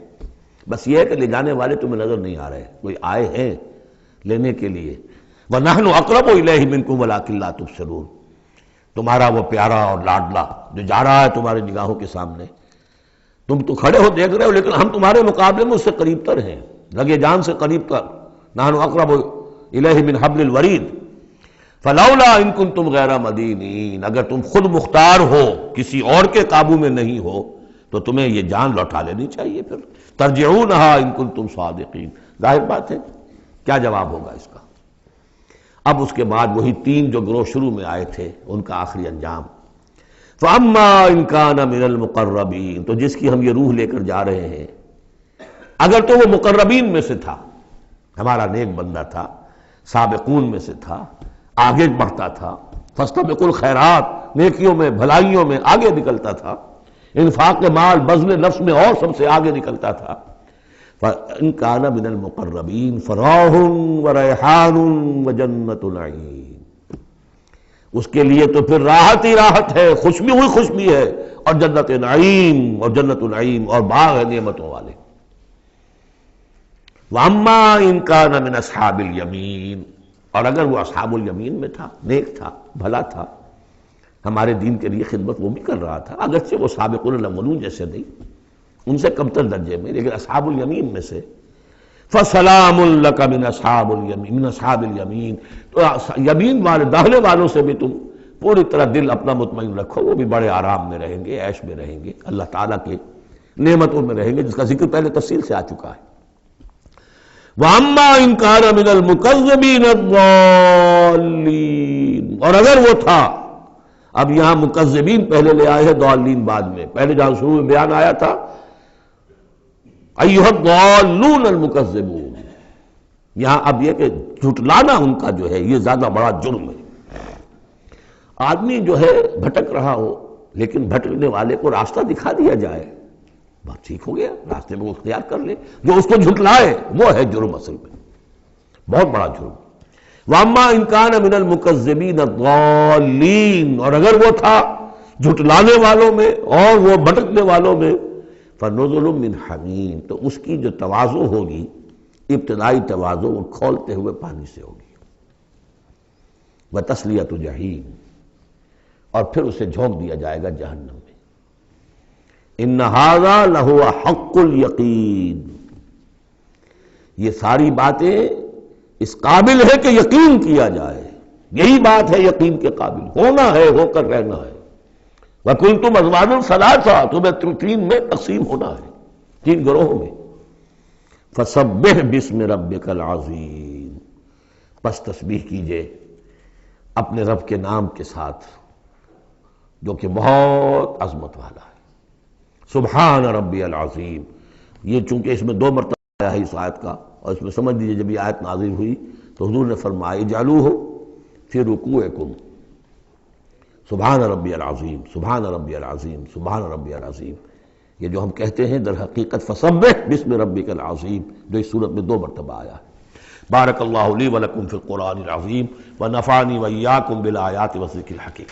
بس یہ ہے کہ لے جانے والے تمہیں نظر نہیں آ رہے، کوئی آئے ہیں لینے کے لیے۔ وَنَحْنُ أَقْرَبُ إِلَيْهِ مِنْكُمْ وَلَٰكِن لَا تُبْصِرُونَ، تمہارا وہ پیارا اور لاڈلا جو جا رہا ہے تمہاری نگاہوں کے سامنے، تم تو کھڑے ہو دیکھ رہے ہو، لیکن ہم تمہارے مقابلے میں اس سے قریب تر ہیں، رگے جان سے قریب تر۔ نحن اقرب الیہ من حبل الورید فلولا ان کنتم غیر مدینین، اگر تم خود مختار ہو، کسی اور کے قابو میں نہیں ہو، تو تمہیں یہ جان لوٹا لینی چاہیے، پھر ترجعونہا ان کنتم صادقین۔ ظاہر بات ہے، کیا جواب ہوگا اس کا؟ اب اس کے بعد وہی تین جو گروہ شروع میں آئے تھے ان کا آخری انجام، فَأَمَّا إِن كَانَ مِنَ الْمُقَرَّبِينَ، تو جس کی ہم یہ روح لے کر جا رہے ہیں، اگر تو وہ مقربین میں سے تھا، ہمارا نیک بندہ تھا، سابقون میں سے تھا، آگے بڑھتا تھا، فاستبقوا الخیرات، نیکیوں میں بھلائیوں میں آگے نکلتا تھا، انفاق مال بذل نفس میں اور سب سے آگے نکلتا تھا، فَإِن كَانَ مِنَ الْمُقَرَّبِينَ فَرَوْحٌ وَرَيْحَانٌ وَجَنَّةُ نَعِيمٍ، اس کے لیے تو پھر راحت ہی راحت ہے، خوشبی ہوئی خوشبی ہے، اور جنت نعیم، اور جنت النعیم اور باغ ہے نعمتوں والے۔ وَأَمَّا إِن كَانَ مِنْ أَصْحَابِ الْيَمِينِ، اور اگر وہ اصحاب الیمین میں تھا، نیک تھا، بھلا تھا، ہمارے دین کے لیے خدمت وہ بھی کر رہا تھا، اگرچہ وہ سابقون الاولون جیسے نہیں، ان سے کمتر درجے میں، لیکن اصحاب الیمین میں سے، فَسَلَامٌ لَكَ مِنْ أَصْحَابِ الْيَمِينِ، تو یمین والے داہنے والوں سے بھی تم پوری طرح دل اپنا مطمئن رکھو، وہ بھی بڑے آرام میں رہیں گے، عیش میں رہیں گے، اللہ تعالیٰ کے نعمتوں میں رہیں گے، جس کا ذکر پہلے تفصیل سے آ چکا ہے۔ وَأَمَّا إِن كَانَ مِنَ الْمُكَذِّبِينَ الضَّالِّينَ، اور اگر وہ تھا، اب یہاں مکذبین پہلے لے آئے ہیں، ضالین بعد میں، پہلے جہاں شروع میں بیان آیا تھا ایھا الضالون المکذبون، یہاں اب یہ کہ جھٹلانا ان کا جو ہے یہ زیادہ بڑا جرم ہے۔ آدمی جو ہے بھٹک رہا ہو، لیکن بھٹکنے والے کو راستہ دکھا دیا جائے، بات ٹھیک ہو گیا، راستے میں وہ اختیار کر لے، جو اس کو جھٹلائے وہ ہے جرم، اصل میں بہت بڑا جرم۔ وَأَمَّا إِن كَانَ مِنَ الْمُكَذِّبِينَ الضَّالِّينَ، اور اگر وہ تھا جھٹلانے والوں میں اور وہ بھٹکنے والوں میں، فَنُزُلٌ مِّنْ حَمِيمٍ، تو اس کی جو تواضع ہوگی، ابتدائی تواضع، وہ کھولتے ہوئے پانی سے ہوگی، وَتَصْلِيَةُ جَحِيمٍ، اور پھر اسے جھونک دیا جائے گا جہنم میں۔ إِنَّ هَذَا لَهُوَ حَقُّ الْيَقِينِ، یہ ساری باتیں اس قابل ہے کہ یقین کیا جائے، یہی بات ہے یقین کے قابل، ہونا ہے، ہو کر رہنا ہے۔ وَكُنْتُمْ أَزْوَاجًا ثَلَاثًا، تمہیں تین میں تقسیم ہونا ہے، تین گروہوں میں۔ فَسَبِّحْ بِاسْمِ رَبِّكَ الْعَظِيمِ، پس تسبیح کیجئے اپنے رب کے نام کے ساتھ جو کہ بہت عظمت والا ہے۔ سبحان ربی العظیم، یہ چونکہ اس میں دو مرتبہ آیا ہے اس آیت کا، اور اس میں سمجھ لیجیے جب یہ آیت نازل ہوئی تو حضور نے فرمایا اجعلوہ فی رکوعکم، سبحان ربی العظیم، سبحان ربی العظیم، سبحان ربی العظیم، یہ جو ہم کہتے ہیں در حقیقت فسبح باسم ربک العظیم، جو اس صورت میں دو مرتبہ آیا ہے۔ بارک اللہ لی ولکم فی القرآن العظیم ونفعنی وإیاکم بالآیات والذکر الحکیم۔